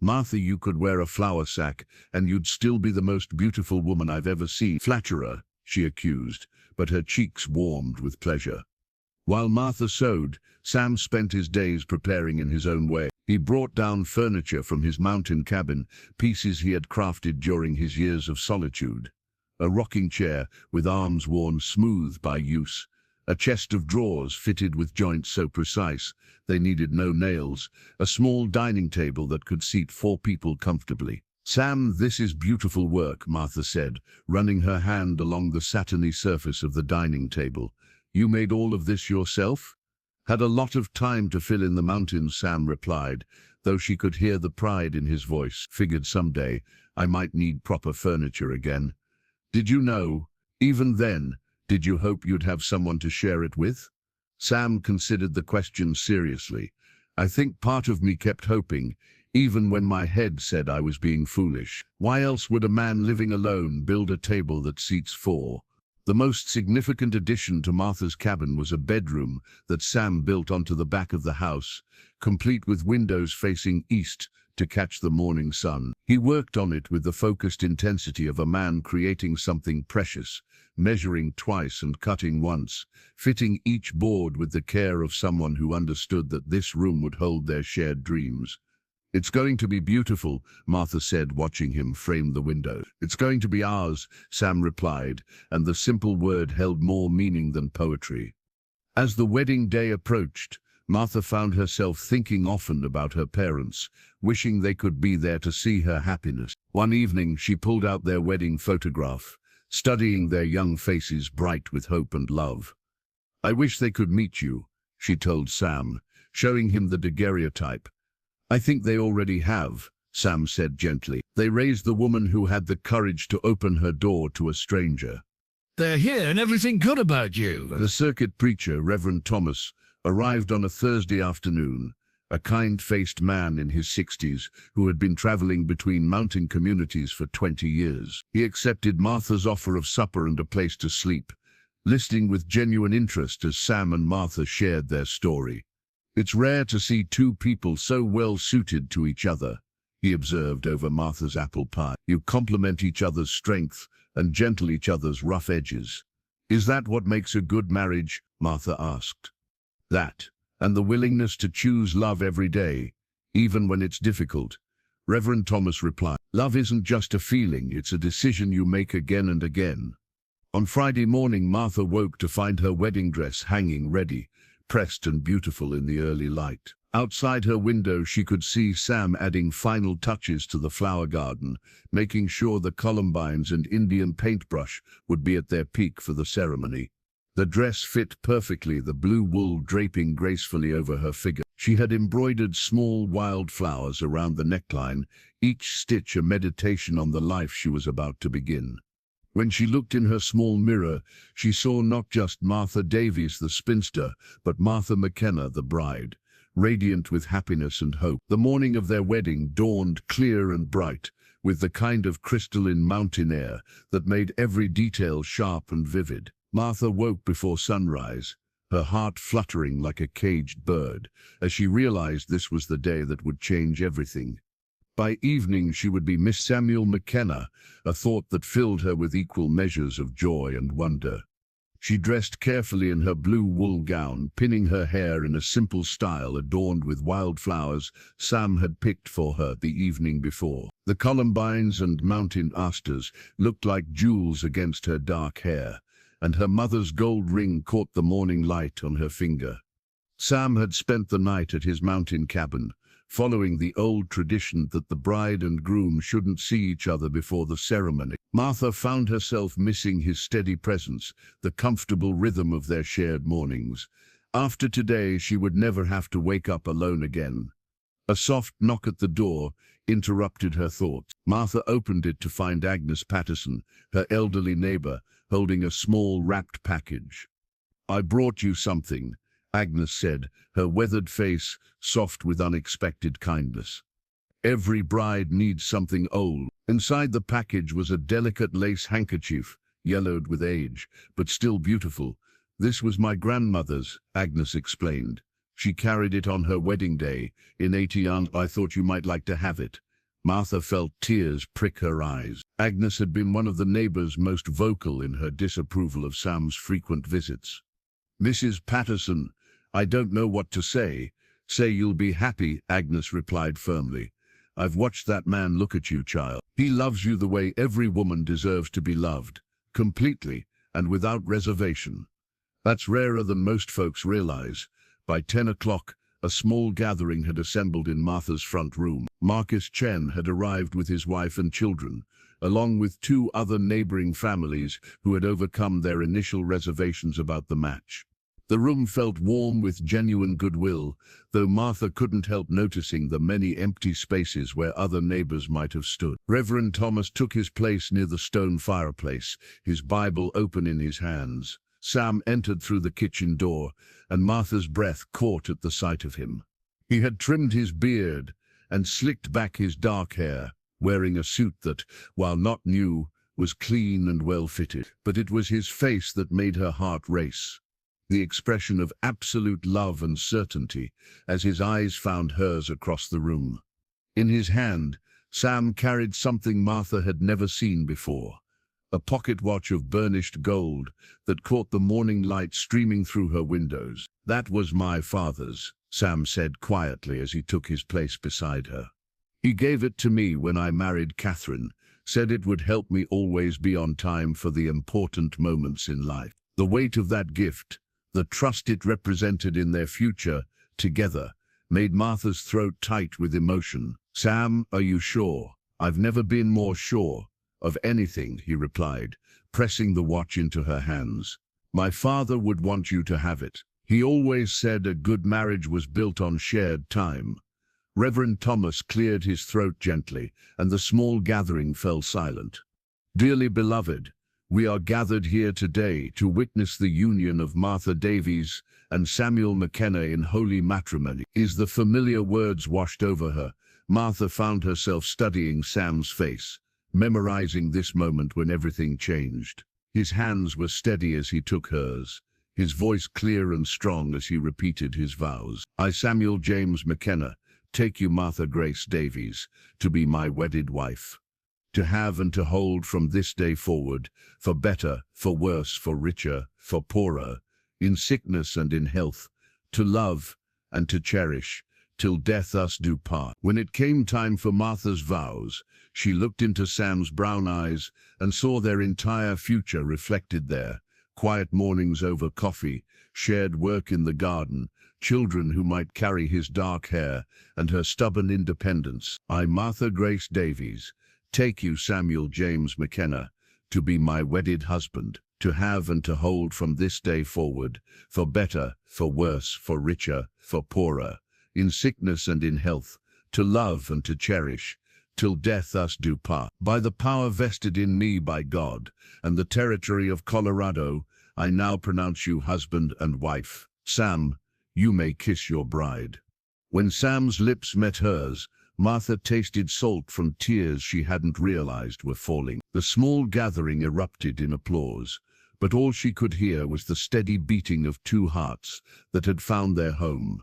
"Martha, you could wear a flour sack, and you'd still be the most beautiful woman I've ever seen." "Flatterer," she accused, but her cheeks warmed with pleasure. While Martha sewed, Sam spent his days preparing in his own way. He brought down furniture from his mountain cabin, pieces he had crafted during his years of solitude. A rocking chair with arms worn smooth by use, a chest of drawers fitted with joints so precise they needed no nails, a small dining table that could seat 4 people comfortably. "Sam, this is beautiful work," Martha said, running her hand along the satiny surface of the dining table. "You made all of this yourself?" "Had a lot of time to fill in the mountains," Sam replied, though she could hear the pride in his voice. "Figured someday I might need proper furniture again." "Did you know? Even then, did you hope you'd have someone to share it with?" Sam considered the question seriously. "I think part of me kept hoping, even when my head said I was being foolish. Why else would a man living alone build a table that seats 4? The most significant addition to Martha's cabin was a bedroom that Sam built onto the back of the house, complete with windows facing east to catch the morning sun. He worked on it with the focused intensity of a man creating something precious, measuring twice and cutting once, fitting each board with the care of someone who understood that this room would hold their shared dreams. "It's going to be beautiful," Martha said, watching him frame the window. "It's going to be ours," Sam replied, and the simple word held more meaning than poetry. As the wedding day approached, Martha found herself thinking often about her parents, wishing they could be there to see her happiness. One evening, she pulled out their wedding photograph, studying their young faces bright with hope and love. "I wish they could meet you," she told Sam, showing him the daguerreotype. "I think they already have," Sam said gently. They raised the woman who had the courage to open her door to a stranger. "They're here and everything good about you." The circuit preacher, Reverend Thomas, arrived on a Thursday afternoon, a kind-faced man in his 60s who had been traveling between mountain communities for 20 years. He accepted Martha's offer of supper and a place to sleep, listening with genuine interest as Sam and Martha shared their story. "It's rare to see 2 people so well suited to each other," he observed over Martha's apple pie. "You complement each other's strength and gentle each other's rough edges." "Is that what makes a good marriage?" Martha asked. "That, and the willingness to choose love every day, even when it's difficult," Reverend Thomas replied. "Love isn't just a feeling, it's a decision you make again and again." On Friday morning, Martha woke to find her wedding dress hanging ready, pressed and beautiful in the early light. Outside her window, she could see Sam adding final touches to the flower garden, making sure the columbines and Indian paintbrush would be at their peak for the ceremony. The dress fit perfectly, the blue wool draping gracefully over her figure. She had embroidered small wildflowers around the neckline, each stitch a meditation on the life she was about to begin. When she looked in her small mirror, she saw not just Martha Davies, the spinster, but Martha McKenna, the bride, radiant with happiness and hope. The morning of their wedding dawned clear and bright, with the kind of crystalline mountain air that made every detail sharp and vivid. Martha woke before sunrise, her heart fluttering like a caged bird, as she realized this was the day that would change everything. By evening she would be Miss Samuel McKenna, a thought that filled her with equal measures of joy and wonder. She dressed carefully in her blue wool gown, pinning her hair in a simple style adorned with wildflowers Sam had picked for her the evening before. The columbines and mountain asters looked like jewels against her dark hair, and her mother's gold ring caught the morning light on her finger. Sam had spent the night at his mountain cabin, following the old tradition that the bride and groom shouldn't see each other before the ceremony. Martha found herself missing his steady presence, the comfortable rhythm of their shared mornings. After today, she would never have to wake up alone again. A soft knock at the door interrupted her thoughts. Martha opened it to find Agnes Patterson, her elderly neighbor, holding a small wrapped package. "I brought you something," Agnes said, her weathered face soft with unexpected kindness. "Every bride needs something old." Inside the package was a delicate lace handkerchief, yellowed with age, but still beautiful. "This was my grandmother's," Agnes explained. "She carried it on her wedding day in 80. I thought you might like to have it." Martha felt tears prick her eyes. Agnes had been one of the neighbors most vocal in her disapproval of Sam's frequent visits. "Mrs. Patterson, I don't know what to say." "Say you'll be happy," Agnes replied firmly. "I've watched that man look at you, child. He loves you the way every woman deserves to be loved, completely and without reservation. That's rarer than most folks realize." By 10 o'clock, a small gathering had assembled in Martha's front room. Marcus Chen had arrived with his wife and children, along with 2 other neighboring families who had overcome their initial reservations about the match. The room felt warm with genuine goodwill, though Martha couldn't help noticing the many empty spaces where other neighbors might have stood. Reverend Thomas took his place near the stone fireplace, his Bible open in his hands. Sam entered through the kitchen door, and Martha's breath caught at the sight of him. He had trimmed his beard and slicked back his dark hair, wearing a suit that, while not new, was clean and well-fitted. But it was his face that made her heart race. The expression of absolute love and certainty as his eyes found hers across the room. In his hand, Sam carried something Martha had never seen before, a pocket watch of burnished gold that caught the morning light streaming through her windows. "That was my father's," Sam said quietly as he took his place beside her. "He gave it to me when I married Catherine, said it would help me always be on time for the important moments in life." The weight of that gift, the trust it represented in their future together, made Martha's throat tight with emotion. "Sam, are you sure?" "I've never been more sure of anything," he replied, pressing the watch into her hands. "My father would want you to have it. He always said a good marriage was built on shared time." Reverend Thomas cleared his throat gently, and the small gathering fell silent. "Dearly beloved, we are gathered here today to witness the union of Martha Davies and Samuel McKenna in holy matrimony." As the familiar words washed over her, Martha found herself studying Sam's face, memorizing this moment when everything changed. His hands were steady as he took hers, his voice clear and strong as he repeated his vows. "I, Samuel James McKenna, take you, Martha Grace Davies, to be my wedded wife, to have and to hold from this day forward, for better, for worse, for richer, for poorer, in sickness and in health, to love and to cherish, till death us do part." When it came time for Martha's vows, she looked into Sam's brown eyes and saw their entire future reflected there. Quiet mornings over coffee, shared work in the garden, children who might carry his dark hair, and her stubborn independence. "I, Martha Grace Davies, take you, Samuel James McKenna, to be my wedded husband, to have and to hold from this day forward, for better, for worse, for richer, for poorer, in sickness and in health, to love and to cherish, till death us do part. By the power vested in me by God and the territory of Colorado, I now pronounce you husband and wife. Sam, you may kiss your bride." When Sam's lips met hers, Martha tasted salt from tears she hadn't realized were falling. The small gathering erupted in applause, but all she could hear was the steady beating of 2 hearts that had found their home.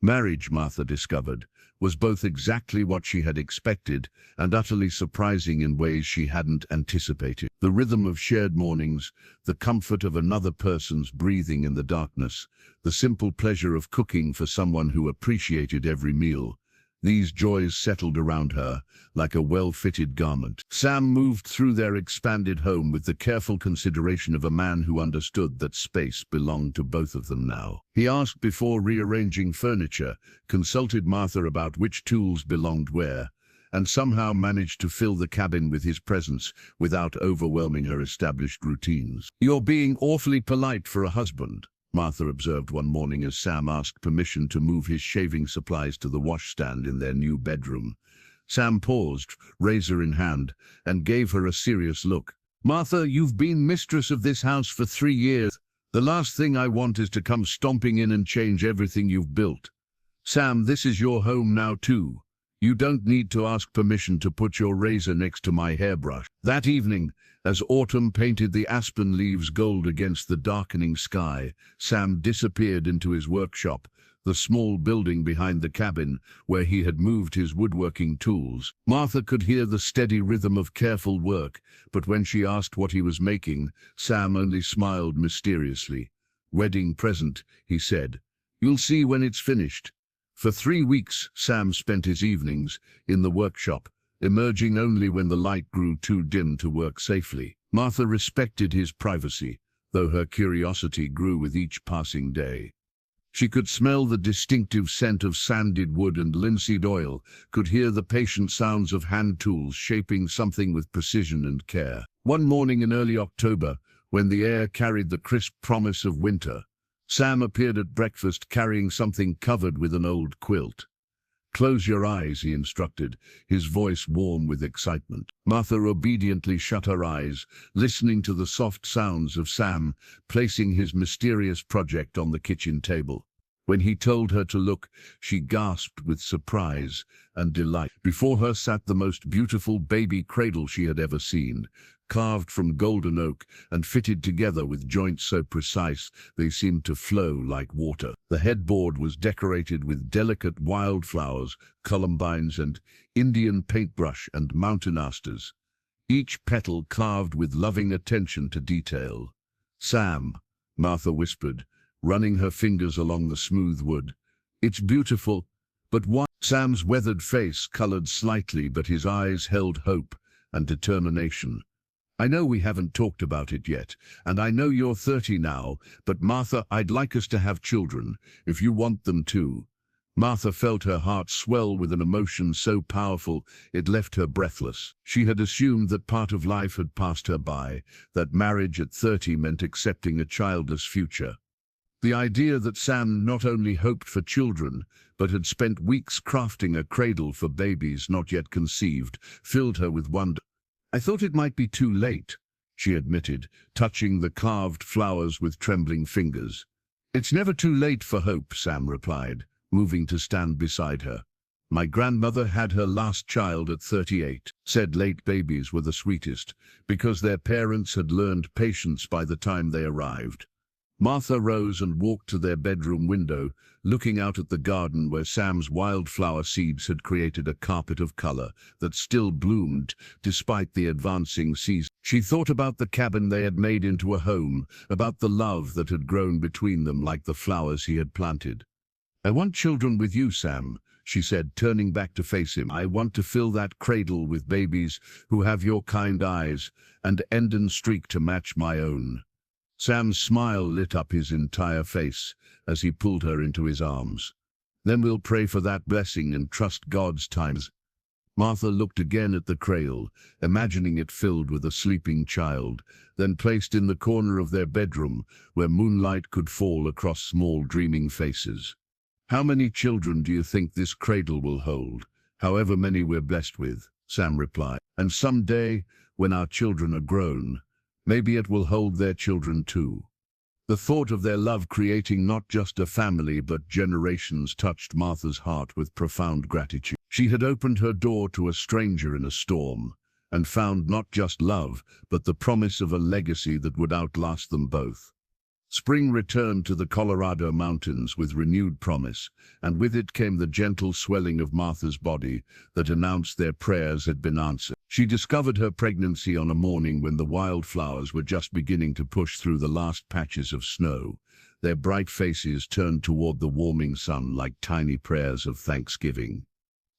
Marriage, Martha discovered, was both exactly what she had expected and utterly surprising in ways she hadn't anticipated. The rhythm of shared mornings, the comfort of another person's breathing in the darkness, the simple pleasure of cooking for someone who appreciated every meal. These joys settled around her like a well-fitted garment. Sam moved through their expanded home with the careful consideration of a man who understood that space belonged to both of them now. He asked before rearranging furniture, consulted Martha about which tools belonged where, and somehow managed to fill the cabin with his presence without overwhelming her established routines. "You're being awfully polite for a husband," Martha observed one morning as Sam asked permission to move his shaving supplies to the washstand in their new bedroom. Sam paused, razor in hand, and gave her a serious look. "Martha, you've been mistress of this house for 3 years. The last thing I want is to come stomping in and change everything you've built. Sam, this is your home now too. You don't need to ask permission to put your razor next to my hairbrush." That evening, as autumn painted the aspen leaves gold against the darkening sky, Sam disappeared into his workshop, the small building behind the cabin where he had moved his woodworking tools. Martha could hear the steady rhythm of careful work, but when she asked what he was making, Sam only smiled mysteriously. "Wedding present," he said. "You'll see when it's finished." For 3 weeks, Sam spent his evenings in the workshop, emerging only when the light grew too dim to work safely. Martha respected his privacy, though her curiosity grew with each passing day. She could smell the distinctive scent of sanded wood and linseed oil, could hear the patient sounds of hand tools shaping something with precision and care. One morning in early October, when the air carried the crisp promise of winter, Sam appeared at breakfast carrying something covered with an old quilt. "Close your eyes," he instructed, his voice warm with excitement. Martha obediently shut her eyes, listening to the soft sounds of Sam placing his mysterious project on the kitchen table. When he told her to look, she gasped with surprise and delight. Before her sat the most beautiful baby cradle she had ever seen, carved from golden oak and fitted together with joints so precise they seemed to flow like water. The headboard was decorated with delicate wildflowers, columbines, and Indian paintbrush and mountain asters, each petal carved with loving attention to detail. "Sam," Martha whispered, running her fingers along the smooth wood. "It's beautiful, but why?" Sam's weathered face colored slightly, but his eyes held hope and determination. "I know we haven't talked about it yet, and I know you're 30 now, but Martha, I'd like us to have children, if you want them to." Martha felt her heart swell with an emotion so powerful it left her breathless. She had assumed that part of life had passed her by, that marriage at 30 meant accepting a childless future. The idea that Sam not only hoped for children, but had spent weeks crafting a cradle for babies not yet conceived, filled her with wonder. "I thought it might be too late," she admitted, touching the carved flowers with trembling fingers. "It's never too late for hope," Sam replied, moving to stand beside her. "My grandmother had her last child at 38, said late babies were the sweetest, because their parents had learned patience by the time they arrived." Martha rose and walked to their bedroom window, looking out at the garden where Sam's wildflower seeds had created a carpet of color that still bloomed despite the advancing season. She thought about the cabin they had made into a home, about the love that had grown between them like the flowers he had planted. "I want children with you, Sam," she said, turning back to face him. "I want to fill that cradle with babies who have your kind eyes and end and streak to match my own." Sam's smile lit up his entire face as he pulled her into his arms. "Then we'll pray for that blessing and trust God's times." Martha looked again at the cradle, imagining it filled with a sleeping child, then placed in the corner of their bedroom where moonlight could fall across small dreaming faces. "How many children do you think this cradle will hold?" "However many we're blessed with," Sam replied. "And someday, when our children are grown, maybe it will hold their children too." The thought of their love creating not just a family but generations touched Martha's heart with profound gratitude. She had opened her door to a stranger in a storm, and found not just love, but the promise of a legacy that would outlast them both. Spring returned to the Colorado mountains with renewed promise, and with it came the gentle swelling of Martha's body that announced their prayers had been answered. She discovered her pregnancy on a morning when the wildflowers were just beginning to push through the last patches of snow, their bright faces turned toward the warming sun like tiny prayers of thanksgiving.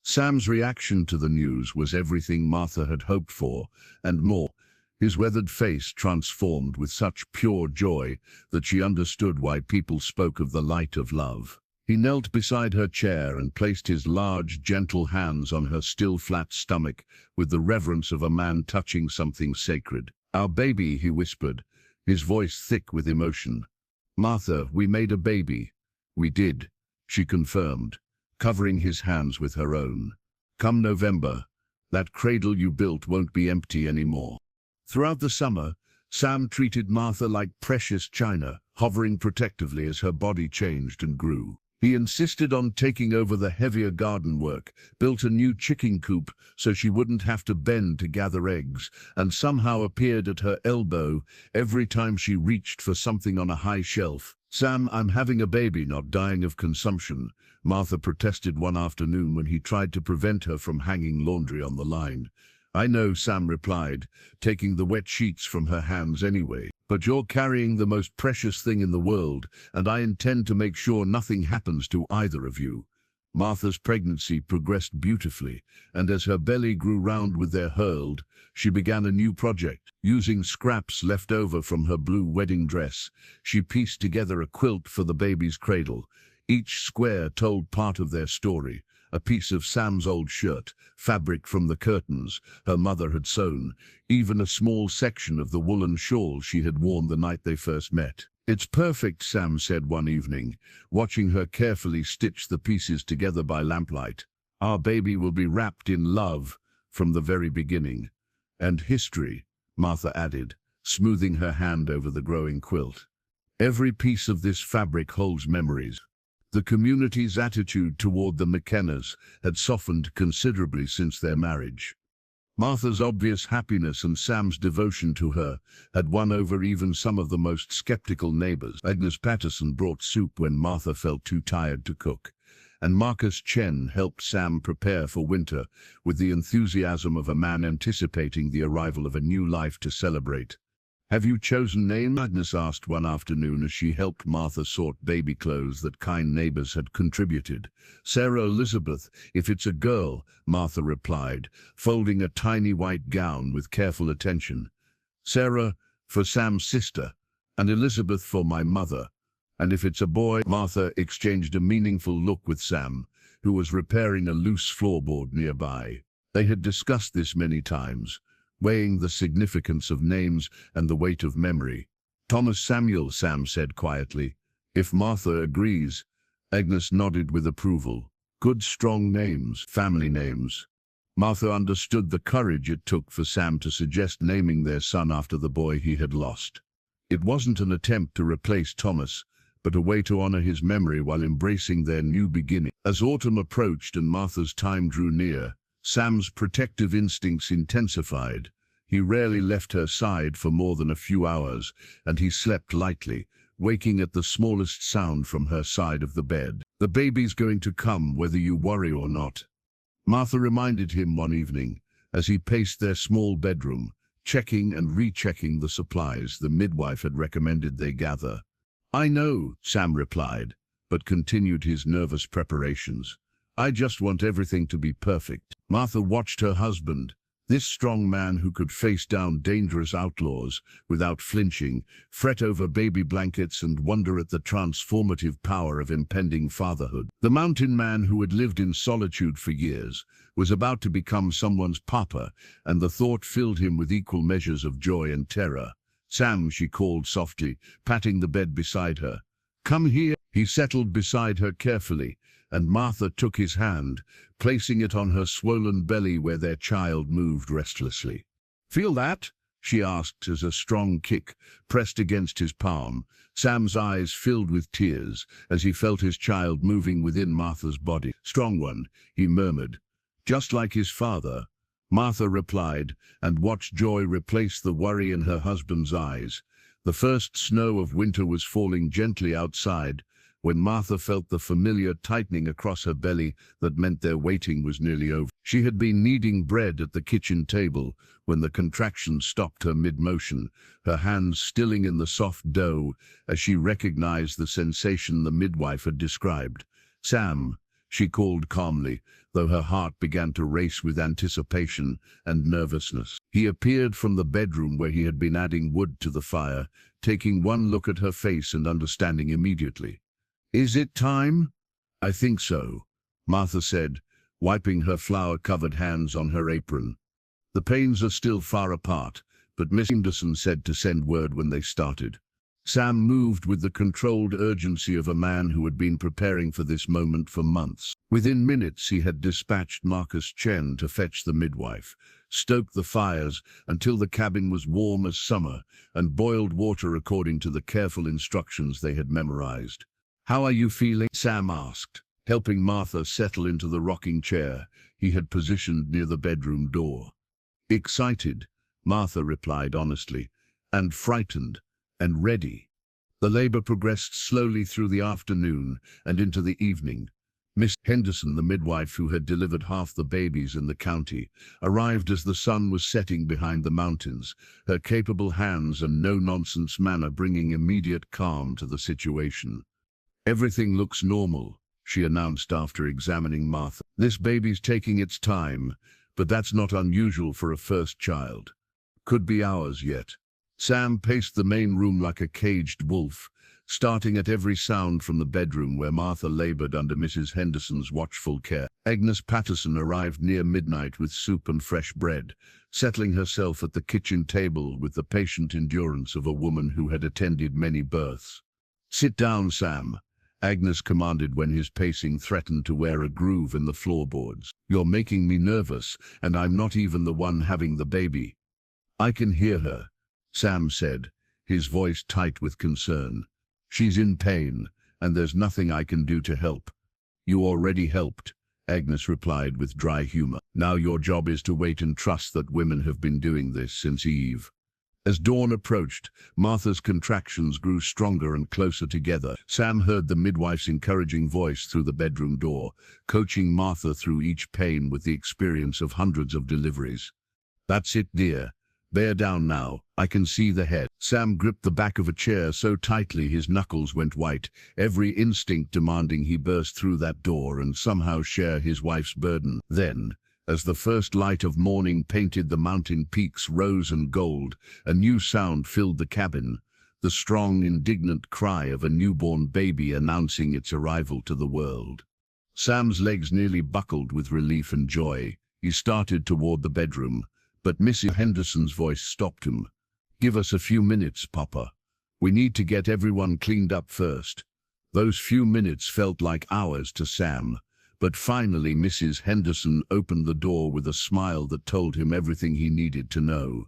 Sam's reaction to the news was everything Martha had hoped for, and more. His weathered face transformed with such pure joy that she understood why people spoke of the light of love. He knelt beside her chair and placed his large, gentle hands on her still flat stomach with the reverence of a man touching something sacred. "Our baby," he whispered, his voice thick with emotion. "Martha, we made a baby." "We did," she confirmed, covering his hands with her own. "Come November, that cradle you built won't be empty anymore." Throughout the summer, Sam treated Martha like precious china, hovering protectively as her body changed and grew. He insisted on taking over the heavier garden work, built a new chicken coop so she wouldn't have to bend to gather eggs, and somehow appeared at her elbow every time she reached for something on a high shelf. "Sam, I'm having a baby, not dying of consumption," Martha protested one afternoon when he tried to prevent her from hanging laundry on the line. "I know," Sam replied, taking the wet sheets from her hands anyway. "But you're carrying the most precious thing in the world, and I intend to make sure nothing happens to either of you." Martha's pregnancy progressed beautifully, and as her belly grew round with their hurled, she began a new project. Using scraps left over from her blue wedding dress, she pieced together a quilt for the baby's cradle. Each square told part of their story. A piece of Sam's old shirt, fabric from the curtains her mother had sewn, even a small section of the woolen shawl she had worn the night they first met. "It's perfect," Sam said one evening, watching her carefully stitch the pieces together by lamplight. "Our baby will be wrapped in love from the very beginning." "And history," Martha added, smoothing her hand over the growing quilt. "Every piece of this fabric holds memories." The community's attitude toward the McKennas had softened considerably since their marriage. Martha's obvious happiness and Sam's devotion to her had won over even some of the most skeptical neighbors. Agnes Patterson brought soup when Martha felt too tired to cook, and Marcus Chen helped Sam prepare for winter with the enthusiasm of a man anticipating the arrival of a new life to celebrate. "Have you chosen name?" Agnes asked one afternoon as she helped Martha sort baby clothes that kind neighbors had contributed. "Sarah Elizabeth, if it's a girl," Martha replied, folding a tiny white gown with careful attention. "Sarah for Sam's sister, and Elizabeth for my mother. And if it's a boy..." Martha exchanged a meaningful look with Sam, who was repairing a loose floorboard nearby. They had discussed this many times, weighing the significance of names and the weight of memory. "Thomas Samuel," Sam said quietly. "If Martha agrees." Agnes nodded with approval. "Good strong names, family names." Martha understood the courage it took for Sam to suggest naming their son after the boy he had lost. It wasn't an attempt to replace Thomas, but a way to honor his memory while embracing their new beginning. As autumn approached and Martha's time drew near, Sam's protective instincts intensified. He rarely left her side for more than a few hours, and he slept lightly, waking at the smallest sound from her side of the bed. "The baby's going to come whether you worry or not," Martha reminded him one evening as he paced their small bedroom, checking and rechecking the supplies the midwife had recommended they gather. "I know," Sam replied, but continued his nervous preparations. "I just want everything to be perfect." Martha watched her husband, this strong man who could face down dangerous outlaws without flinching, fret over baby blankets and wonder at the transformative power of impending fatherhood. The mountain man who had lived in solitude for years was about to become someone's papa, and the thought filled him with equal measures of joy and terror. "Sam," she called softly, patting the bed beside her. "Come here." He settled beside her carefully, and Martha took his hand, placing it on her swollen belly where their child moved restlessly. "Feel that?" she asked as a strong kick pressed against his palm. Sam's eyes filled with tears as he felt his child moving within Martha's body. "Strong one," he murmured. "Just like his father." Martha replied, and watched joy replace the worry in her husband's eyes. The first snow of winter was falling gently outside when Martha felt the familiar tightening across her belly that meant their waiting was nearly over. She had been kneading bread at the kitchen table when the contraction stopped her mid-motion, her hands stilling in the soft dough as she recognized the sensation the midwife had described. "Sam," she called calmly, though her heart began to race with anticipation and nervousness. He appeared from the bedroom where he had been adding wood to the fire, taking one look at her face and understanding immediately. "Is it time?" "I think so," Martha said, wiping her flour-covered hands on her apron. "The pains are still far apart, but Miss Henderson said to send word when they started." Sam moved with the controlled urgency of a man who had been preparing for this moment for months. Within minutes he had dispatched Marcus Chen to fetch the midwife, stoked the fires until the cabin was warm as summer, and boiled water according to the careful instructions they had memorized. "How are you feeling?" Sam asked, helping Martha settle into the rocking chair he had positioned near the bedroom door. "Excited," Martha replied honestly, "and frightened, and ready." The labor progressed slowly through the afternoon and into the evening. Miss Henderson, the midwife who had delivered half the babies in the county, arrived as the sun was setting behind the mountains, her capable hands and no-nonsense manner bringing immediate calm to the situation. "Everything looks normal," she announced after examining Martha. "This baby's taking its time, but that's not unusual for a first child. Could be hours yet." Sam paced the main room like a caged wolf, starting at every sound from the bedroom where Martha labored under Mrs. Henderson's watchful care. Agnes Patterson arrived near midnight with soup and fresh bread, settling herself at the kitchen table with the patient endurance of a woman who had attended many births. "Sit down, Sam," Agnes commanded when his pacing threatened to wear a groove in the floorboards. "You're making me nervous, and I'm not even the one having the baby." "I can hear her," Sam said, his voice tight with concern. "She's in pain, and there's nothing I can do to help." "You already helped," Agnes replied with dry humor. "Now your job is to wait and trust that women have been doing this since Eve." As dawn approached, Martha's contractions grew stronger and closer together. Sam heard the midwife's encouraging voice through the bedroom door, coaching Martha through each pain with the experience of hundreds of deliveries. "That's it, dear. Bear down now. I can see the head." Sam gripped the back of a chair so tightly his knuckles went white, every instinct demanding he burst through that door and somehow share his wife's burden. Then, as the first light of morning painted the mountain peaks rose and gold, a new sound filled the cabin, the strong, indignant cry of a newborn baby announcing its arrival to the world. Sam's legs nearly buckled with relief and joy. He started toward the bedroom, but Mrs. Henderson's voice stopped him. "Give us a few minutes, Papa. We need to get everyone cleaned up first." Those few minutes felt like hours to Sam. But finally Mrs. Henderson opened the door with a smile that told him everything he needed to know.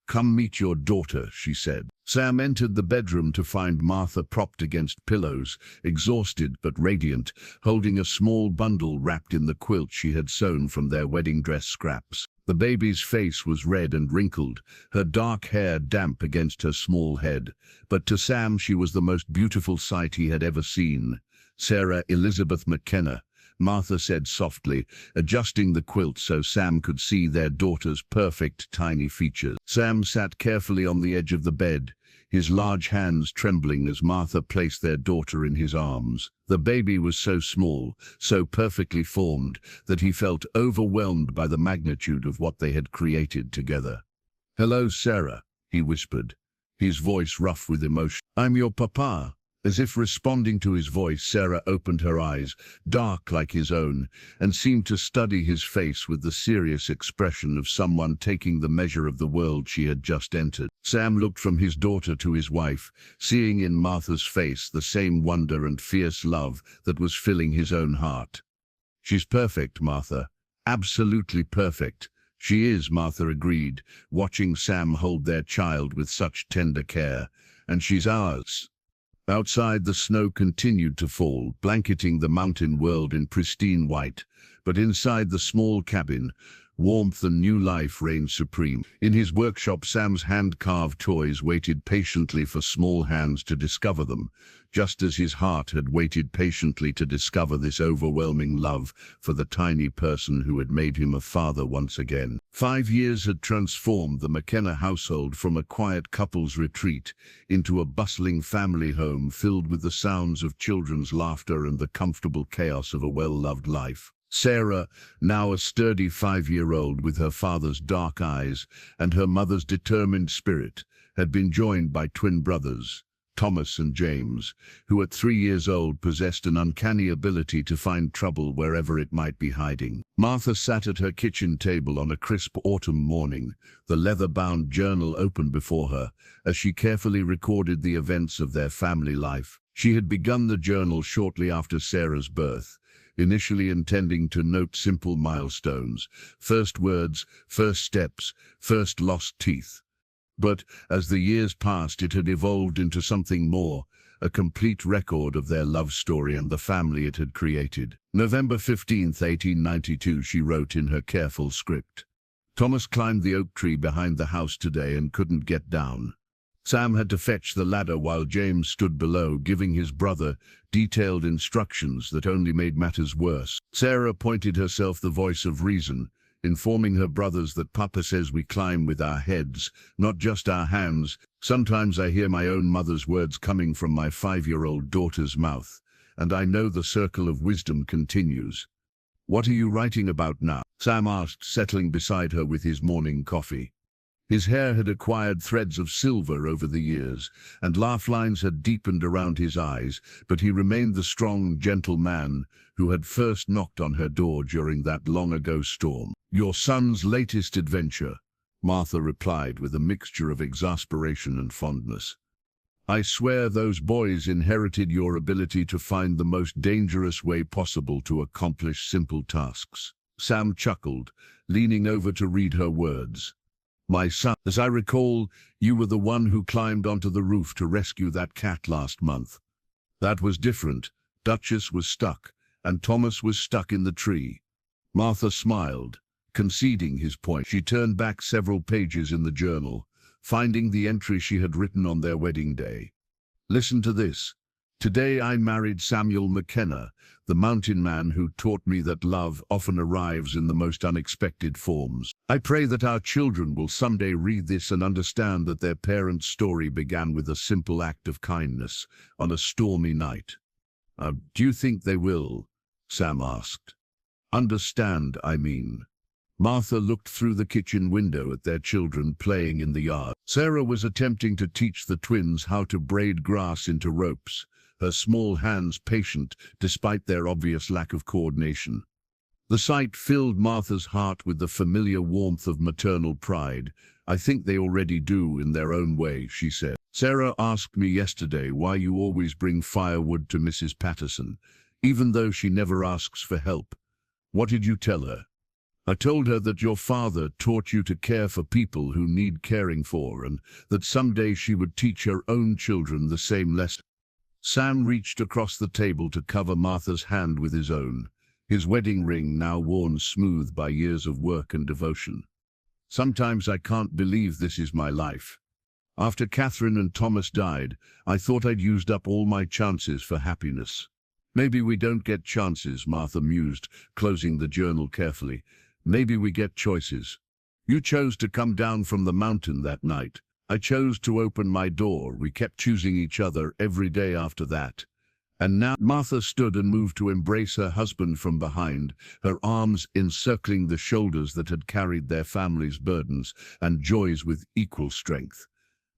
"Come meet your daughter," she said. Sam entered the bedroom to find Martha propped against pillows, exhausted but radiant, holding a small bundle wrapped in the quilt she had sewn from their wedding dress scraps. The baby's face was red and wrinkled, her dark hair damp against her small head, but to Sam she was the most beautiful sight he had ever seen. "Sarah Elizabeth McKenna," Martha said softly, adjusting the quilt so Sam could see their daughter's perfect tiny features. Sam sat carefully on the edge of the bed, his large hands trembling as Martha placed their daughter in his arms. The baby was so small, so perfectly formed, that he felt overwhelmed by the magnitude of what they had created together. "Hello, Sarah," he whispered, his voice rough with emotion. "I'm your papa." As if responding to his voice, Sarah opened her eyes, dark like his own, and seemed to study his face with the serious expression of someone taking the measure of the world she had just entered. Sam looked from his daughter to his wife, seeing in Martha's face the same wonder and fierce love that was filling his own heart. "She's perfect, Martha. Absolutely perfect." "She is," Martha agreed, watching Sam hold their child with such tender care. "And she's ours." Outside, the snow continued to fall, blanketing the mountain world in pristine white, but inside the small cabin, Warmth and new life reigned supreme. In his workshop, Sam's hand-carved toys waited patiently for small hands to discover them, just as his heart had waited patiently to discover this overwhelming love for the tiny person who had made him a father once again. 5 years had transformed the McKenna household from a quiet couple's retreat into a bustling family home filled with the sounds of children's laughter and the comfortable chaos of a well-loved life. Sarah, now a sturdy 5-year-old with her father's dark eyes and her mother's determined spirit, had been joined by twin brothers, Thomas and James, who at 3 years old possessed an uncanny ability to find trouble wherever it might be hiding. Martha sat at her kitchen table on a crisp autumn morning, the leather-bound journal open before her, as she carefully recorded the events of their family life. She had begun the journal shortly after Sarah's birth, initially intending to note simple milestones, first words, first steps, first lost teeth. But as the years passed, it had evolved into something more, a complete record of their love story and the family it had created. November 15, 1892, she wrote in her careful script. Thomas climbed the oak tree behind the house today and couldn't get down. Sam had to fetch the ladder while James stood below, giving his brother detailed instructions that only made matters worse. Sarah appointed herself the voice of reason, informing her brothers that Papa says we climb with our heads, not just our hands. Sometimes I hear my own mother's words coming from my 5-year-old daughter's mouth, and I know the circle of wisdom continues. What are you writing about now? Sam asked, settling beside her with his morning coffee. His hair had acquired threads of silver over the years, and laugh lines had deepened around his eyes, but he remained the strong, gentle man who had first knocked on her door during that long-ago storm. Your son's latest adventure, Martha replied with a mixture of exasperation and fondness. I swear those boys inherited your ability to find the most dangerous way possible to accomplish simple tasks. Sam chuckled, leaning over to read her words. My son, as I recall, you were the one who climbed onto the roof to rescue that cat last month. That was different. Duchess was stuck, and Thomas was stuck in the tree. Martha smiled, conceding his point. She turned back several pages in the journal, finding the entry she had written on their wedding day. Listen to this. Today I married Samuel McKenna, the mountain man who taught me that love often arrives in the most unexpected forms. I pray that our children will someday read this and understand that their parents' story began with a simple act of kindness on a stormy night. Do you think they will? Sam asked. Understand, I mean. Martha looked through the kitchen window at their children playing in the yard. Sarah was attempting to teach the twins how to braid grass into ropes, her small hands patient despite their obvious lack of coordination. The sight filled Martha's heart with the familiar warmth of maternal pride. I think they already do in their own way, she said. Sarah asked me yesterday why you always bring firewood to Mrs. Patterson, even though she never asks for help. What did you tell her? I told her that your father taught you to care for people who need caring for, and that someday she would teach her own children the same lesson. Sam reached across the table to cover Martha's hand with his own, his wedding ring now worn smooth by years of work and devotion. Sometimes I can't believe this is my life. After Catherine and Thomas died, I thought I'd used up all my chances for happiness. Maybe we don't get chances, Martha mused, closing the journal carefully. Maybe we get choices. You chose to come down from the mountain that night. I chose to open my door. We kept choosing each other every day after that. And now Martha stood and moved to embrace her husband from behind, her arms encircling the shoulders that had carried their family's burdens and joys with equal strength.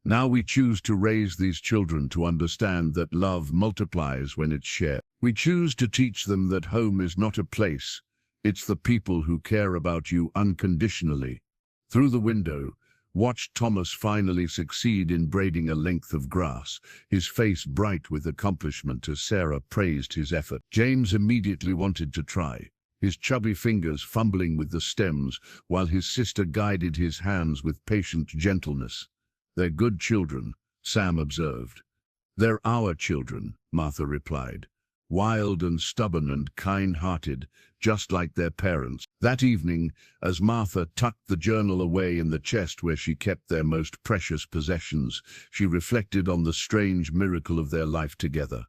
Now we choose to raise these children to understand that love multiplies when it's shared. We choose to teach them that home is not a place. It's the people who care about you unconditionally. Through the window, watched Thomas finally succeed in braiding a length of grass, his face bright with accomplishment as Sarah praised his effort. James immediately wanted to try, his chubby fingers fumbling with the stems, while his sister guided his hands with patient gentleness. They're good children, Sam observed. They're our children, Martha replied. Wild and stubborn and kind-hearted, just like their parents. That evening, as Martha tucked the journal away in the chest where she kept their most precious possessions, she reflected on the strange miracle of their life together.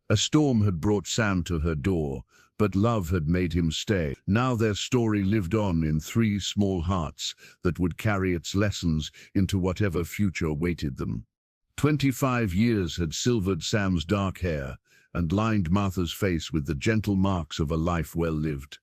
A storm had brought Sam to her door, but love had made him stay. Now their story lived on in 3 small hearts that would carry its lessons into whatever future awaited them. 25 years had silvered Sam's dark hair and lined Martha's face with the gentle marks of a life well lived.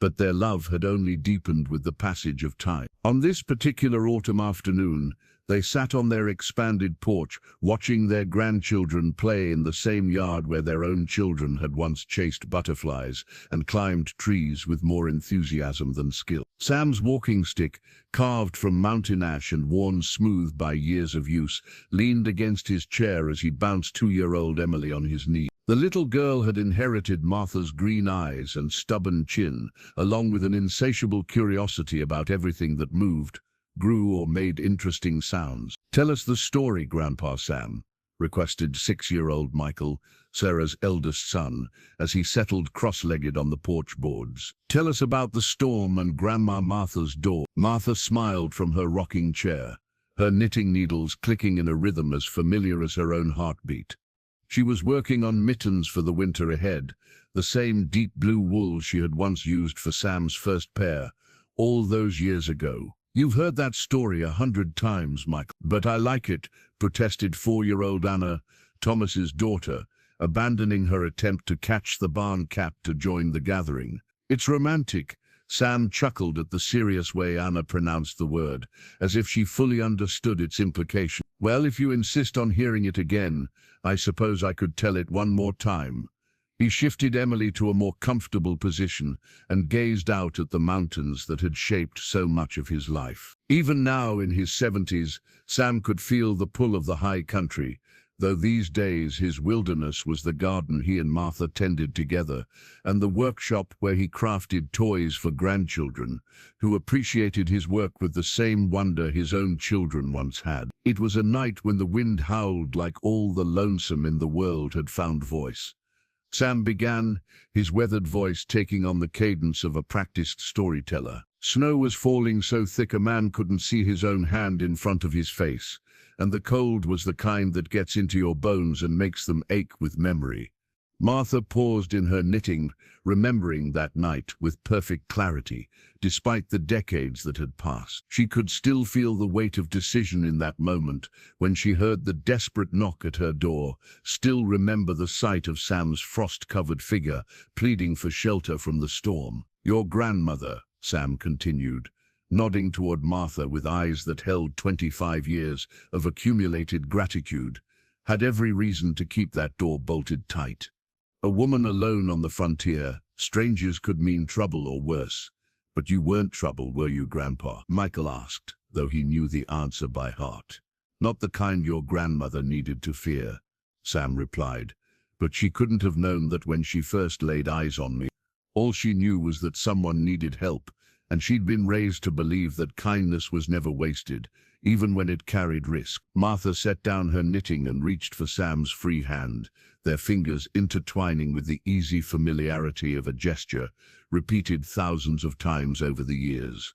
But their love had only deepened with the passage of time. On this particular autumn afternoon, they sat on their expanded porch, watching their grandchildren play in the same yard where their own children had once chased butterflies and climbed trees with more enthusiasm than skill. Sam's walking stick, carved from mountain ash and worn smooth by years of use, leaned against his chair as he bounced 2-year-old Emily on his knee. The little girl had inherited Martha's green eyes and stubborn chin, along with an insatiable curiosity about everything that moved, grew, or made interesting sounds. "Tell us the story, Grandpa Sam," requested 6-year-old Michael, Sarah's eldest son, as he settled cross-legged on the porch boards. "Tell us about the storm and Grandma Martha's door." Martha smiled from her rocking chair, her knitting needles clicking in a rhythm as familiar as her own heartbeat. She was working on mittens for the winter ahead, the same deep blue wool she had once used for Sam's first pair, all those years ago. "You've heard that story 100 times, Michael." "But I like it," protested 4-year-old Anna, Thomas's daughter, abandoning her attempt to catch the barn cat to join the gathering. "It's romantic." Sam chuckled at the serious way Anna pronounced the word, as if she fully understood its implication. "Well, if you insist on hearing it again, I suppose I could tell it one more time." He shifted Emily to a more comfortable position and gazed out at the mountains that had shaped so much of his life. Even now, in his 70s, Sam could feel the pull of the high country, though these days his wilderness was the garden he and Martha tended together, and the workshop where he crafted toys for grandchildren, who appreciated his work with the same wonder his own children once had. It was a night when the wind howled like all the lonesome in the world had found voice. Sam began, his weathered voice taking on the cadence of a practiced storyteller. "Snow was falling so thick a man couldn't see his own hand in front of his face, and the cold was the kind that gets into your bones and makes them ache with memory." Martha paused in her knitting, remembering that night with perfect clarity, despite the decades that had passed. She could still feel the weight of decision in that moment when she heard the desperate knock at her door, still remember the sight of Sam's frost-covered figure pleading for shelter from the storm. "Your grandmother," Sam continued, nodding toward Martha with eyes that held 25 years of accumulated gratitude, "had every reason to keep that door bolted tight. A woman alone on the frontier, strangers could mean trouble or worse. But you weren't trouble, were you, Grandpa?" Michael asked, though he knew the answer by heart. "Not the kind your grandmother needed to fear," Sam replied, "but she couldn't have known that when she first laid eyes on me. All she knew was that someone needed help, and she'd been raised to believe that kindness was never wasted, even when it carried risk." Martha set down her knitting and reached for Sam's free hand, their fingers intertwining with the easy familiarity of a gesture, repeated thousands of times over the years.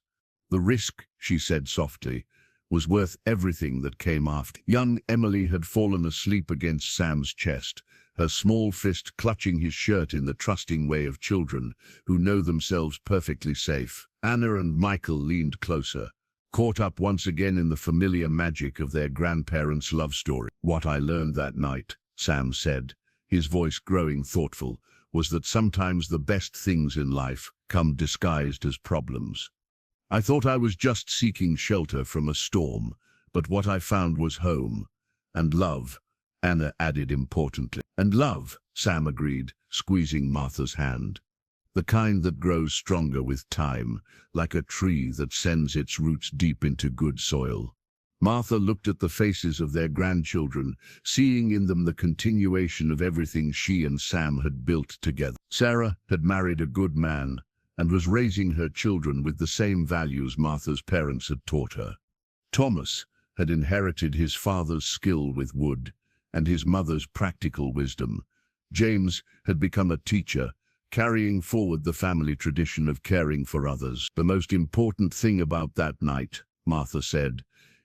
"The risk," she said softly, "was worth everything that came after." Young Emily had fallen asleep against Sam's chest, her small fist clutching his shirt in the trusting way of children who know themselves perfectly safe. Anna and Michael leaned closer, caught up once again in the familiar magic of their grandparents' love story. "What I learned that night," Sam said, his voice growing thoughtful, "was that sometimes the best things in life come disguised as problems. I thought I was just seeking shelter from a storm, but what I found was home. And love," Anna added importantly. "And love," Sam agreed, squeezing Martha's hand. "The kind that grows stronger with time, like a tree that sends its roots deep into good soil." Martha looked at the faces of their grandchildren, seeing in them the continuation of everything she and Sam had built together. Sarah had married a good man and was raising her children with the same values Martha's parents had taught her. Thomas had inherited his father's skill with wood and his mother's practical wisdom. James had become a teacher, carrying forward the family tradition of caring for others. The most important thing about that night, Martha said,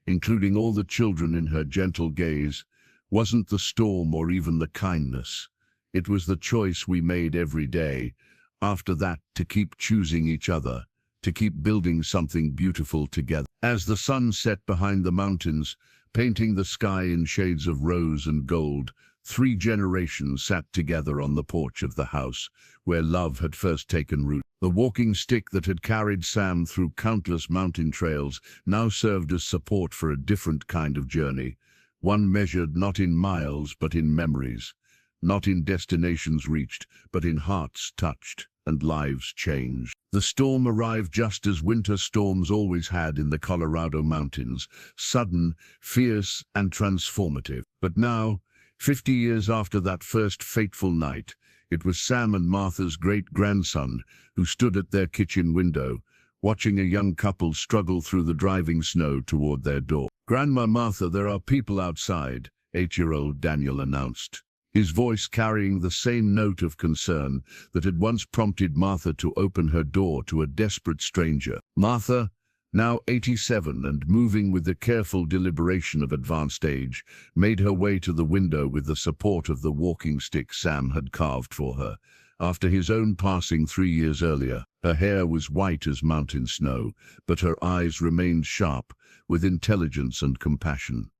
including all the children in her gentle gaze, wasn't the storm or even the kindness. It was the choice we made every day, after that, to keep choosing each other, to keep building something beautiful together. As the sun set behind the mountains, painting the sky in shades of rose and gold, 3 generations sat together on the porch of the house, where love had first taken root. The walking stick that had carried Sam through countless mountain trails now served as support for a different kind of journey, one measured not in miles but in memories, not in destinations reached, but in hearts touched and lives changed. The storm arrived just as winter storms always had in the Colorado mountains, sudden, fierce, and transformative. But now, 50 years after that first fateful night, it was Sam and Martha's great-grandson who stood at their kitchen window, watching a young couple struggle through the driving snow toward their door. "Grandma Martha, there are people outside," 8-year-old Daniel announced, his voice carrying the same note of concern that had once prompted Martha to open her door to a desperate stranger. Martha, now 87 and moving with the careful deliberation of advanced age, made her way to the window with the support of the walking stick Sam had carved for her, after his own passing 3 years earlier. Her hair was white as mountain snow, but her eyes remained sharp, with intelligence and compassion.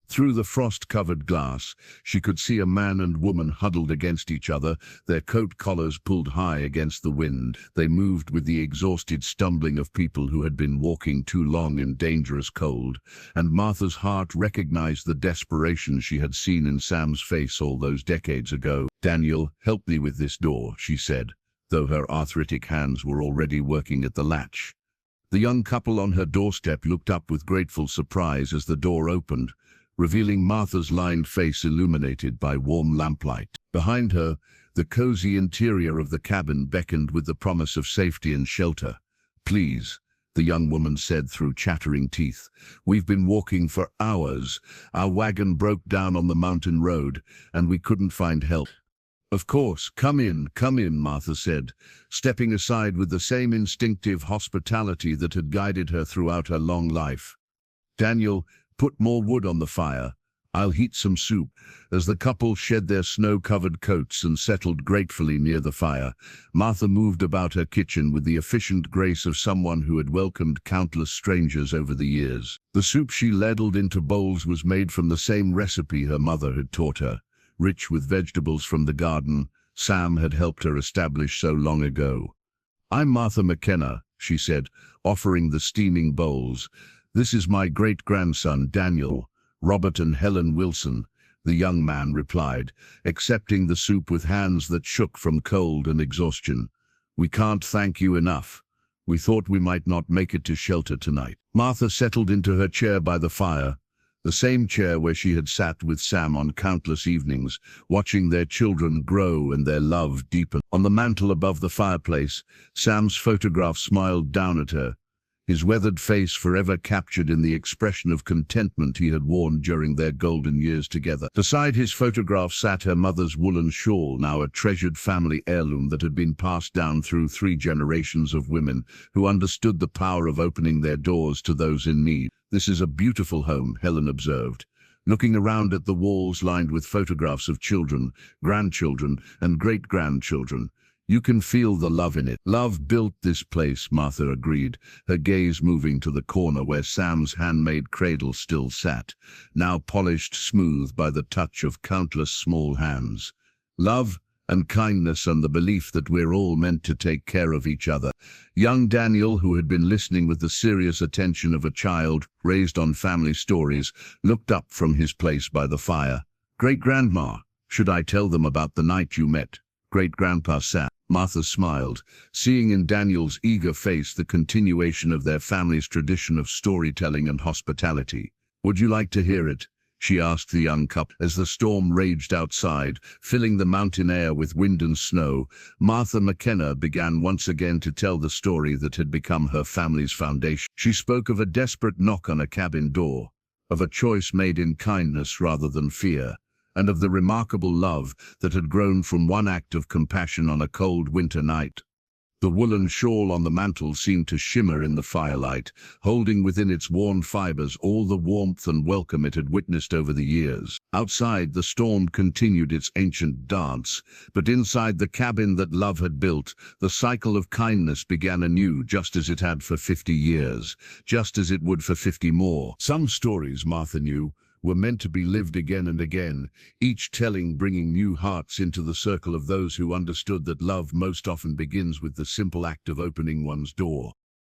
Through the frost-covered glass, she could see a man and woman huddled against each other, their coat collars pulled high against the wind. They moved with the exhausted stumbling of people who had been walking too long in dangerous cold, and Martha's heart recognized the desperation she had seen in Sam's face all those decades ago. "Daniel, help me with this door," she said, though her arthritic hands were already working at the latch. The young couple on her doorstep looked up with grateful surprise as the door opened, revealing Martha's lined face illuminated by warm lamplight. Behind her, the cozy interior of the cabin beckoned with the promise of safety and shelter. "Please," the young woman said through chattering teeth, "we've been walking for hours. Our wagon broke down on the mountain road, and we couldn't find help." "Of course, come in, Martha said, stepping aside with the same instinctive hospitality that had guided her throughout her long life. "Daniel, put more wood on the fire. I'll heat some soup." As the couple shed their snow-covered coats and settled gratefully near the fire, Martha moved about her kitchen with the efficient grace of someone who had welcomed countless strangers over the years. The soup she ladled into bowls was made from the same recipe her mother had taught her, rich with vegetables from the garden Sam had helped her establish so long ago. "I'm Martha McKenna," she said, offering the steaming bowls. "This is my great-grandson, Daniel." "Robert and Helen Wilson," the young man replied, accepting the soup with hands that shook from cold and exhaustion. "We can't thank you enough. We thought we might not make it to shelter tonight." Martha settled into her chair by the fire, the same chair where she had sat with Sam on countless evenings, watching their children grow and their love deepen. On the mantel above the fireplace, Sam's photograph smiled down at her, his weathered face forever captured in the expression of contentment he had worn during their golden years together. Beside his photograph sat her mother's woolen shawl, now a treasured family heirloom that had been passed down through 3 generations of women who understood the power of opening their doors to those in need. "This is a beautiful home," Helen observed, looking around at the walls lined with photographs of children, grandchildren, and great-grandchildren. "You can feel the love in it." "Love built this place," Martha agreed, her gaze moving to the corner where Sam's handmade cradle still sat, now polished smooth by the touch of countless small hands. "Love and kindness and the belief that we're all meant to take care of each other." Young Daniel, who had been listening with the serious attention of a child raised on family stories, looked up from his place by the fire. "Great-grandma, should I tell them about the night you met Great-grandpa Sam?" Martha smiled, seeing in Daniel's eager face the continuation of their family's tradition of storytelling and hospitality. "Would you like to hear it?" she asked the young couple. As the storm raged outside, filling the mountain air with wind and snow, Martha McKenna began once again to tell the story that had become her family's foundation. She spoke of a desperate knock on a cabin door, of a choice made in kindness rather than fear, and of the remarkable love that had grown from one act of compassion on a cold winter night. The woolen shawl on the mantel seemed to shimmer in the firelight, holding within its worn fibers all the warmth and welcome it had witnessed over the years. Outside, the storm continued its ancient dance, but inside the cabin that love had built, the cycle of kindness began anew, just as it had for 50 years, just as it would for 50 more. Some stories, Martha knew, were meant to be lived again and again, each telling bringing new hearts into the circle of those who understood that love most often begins with the simple act of opening one's door.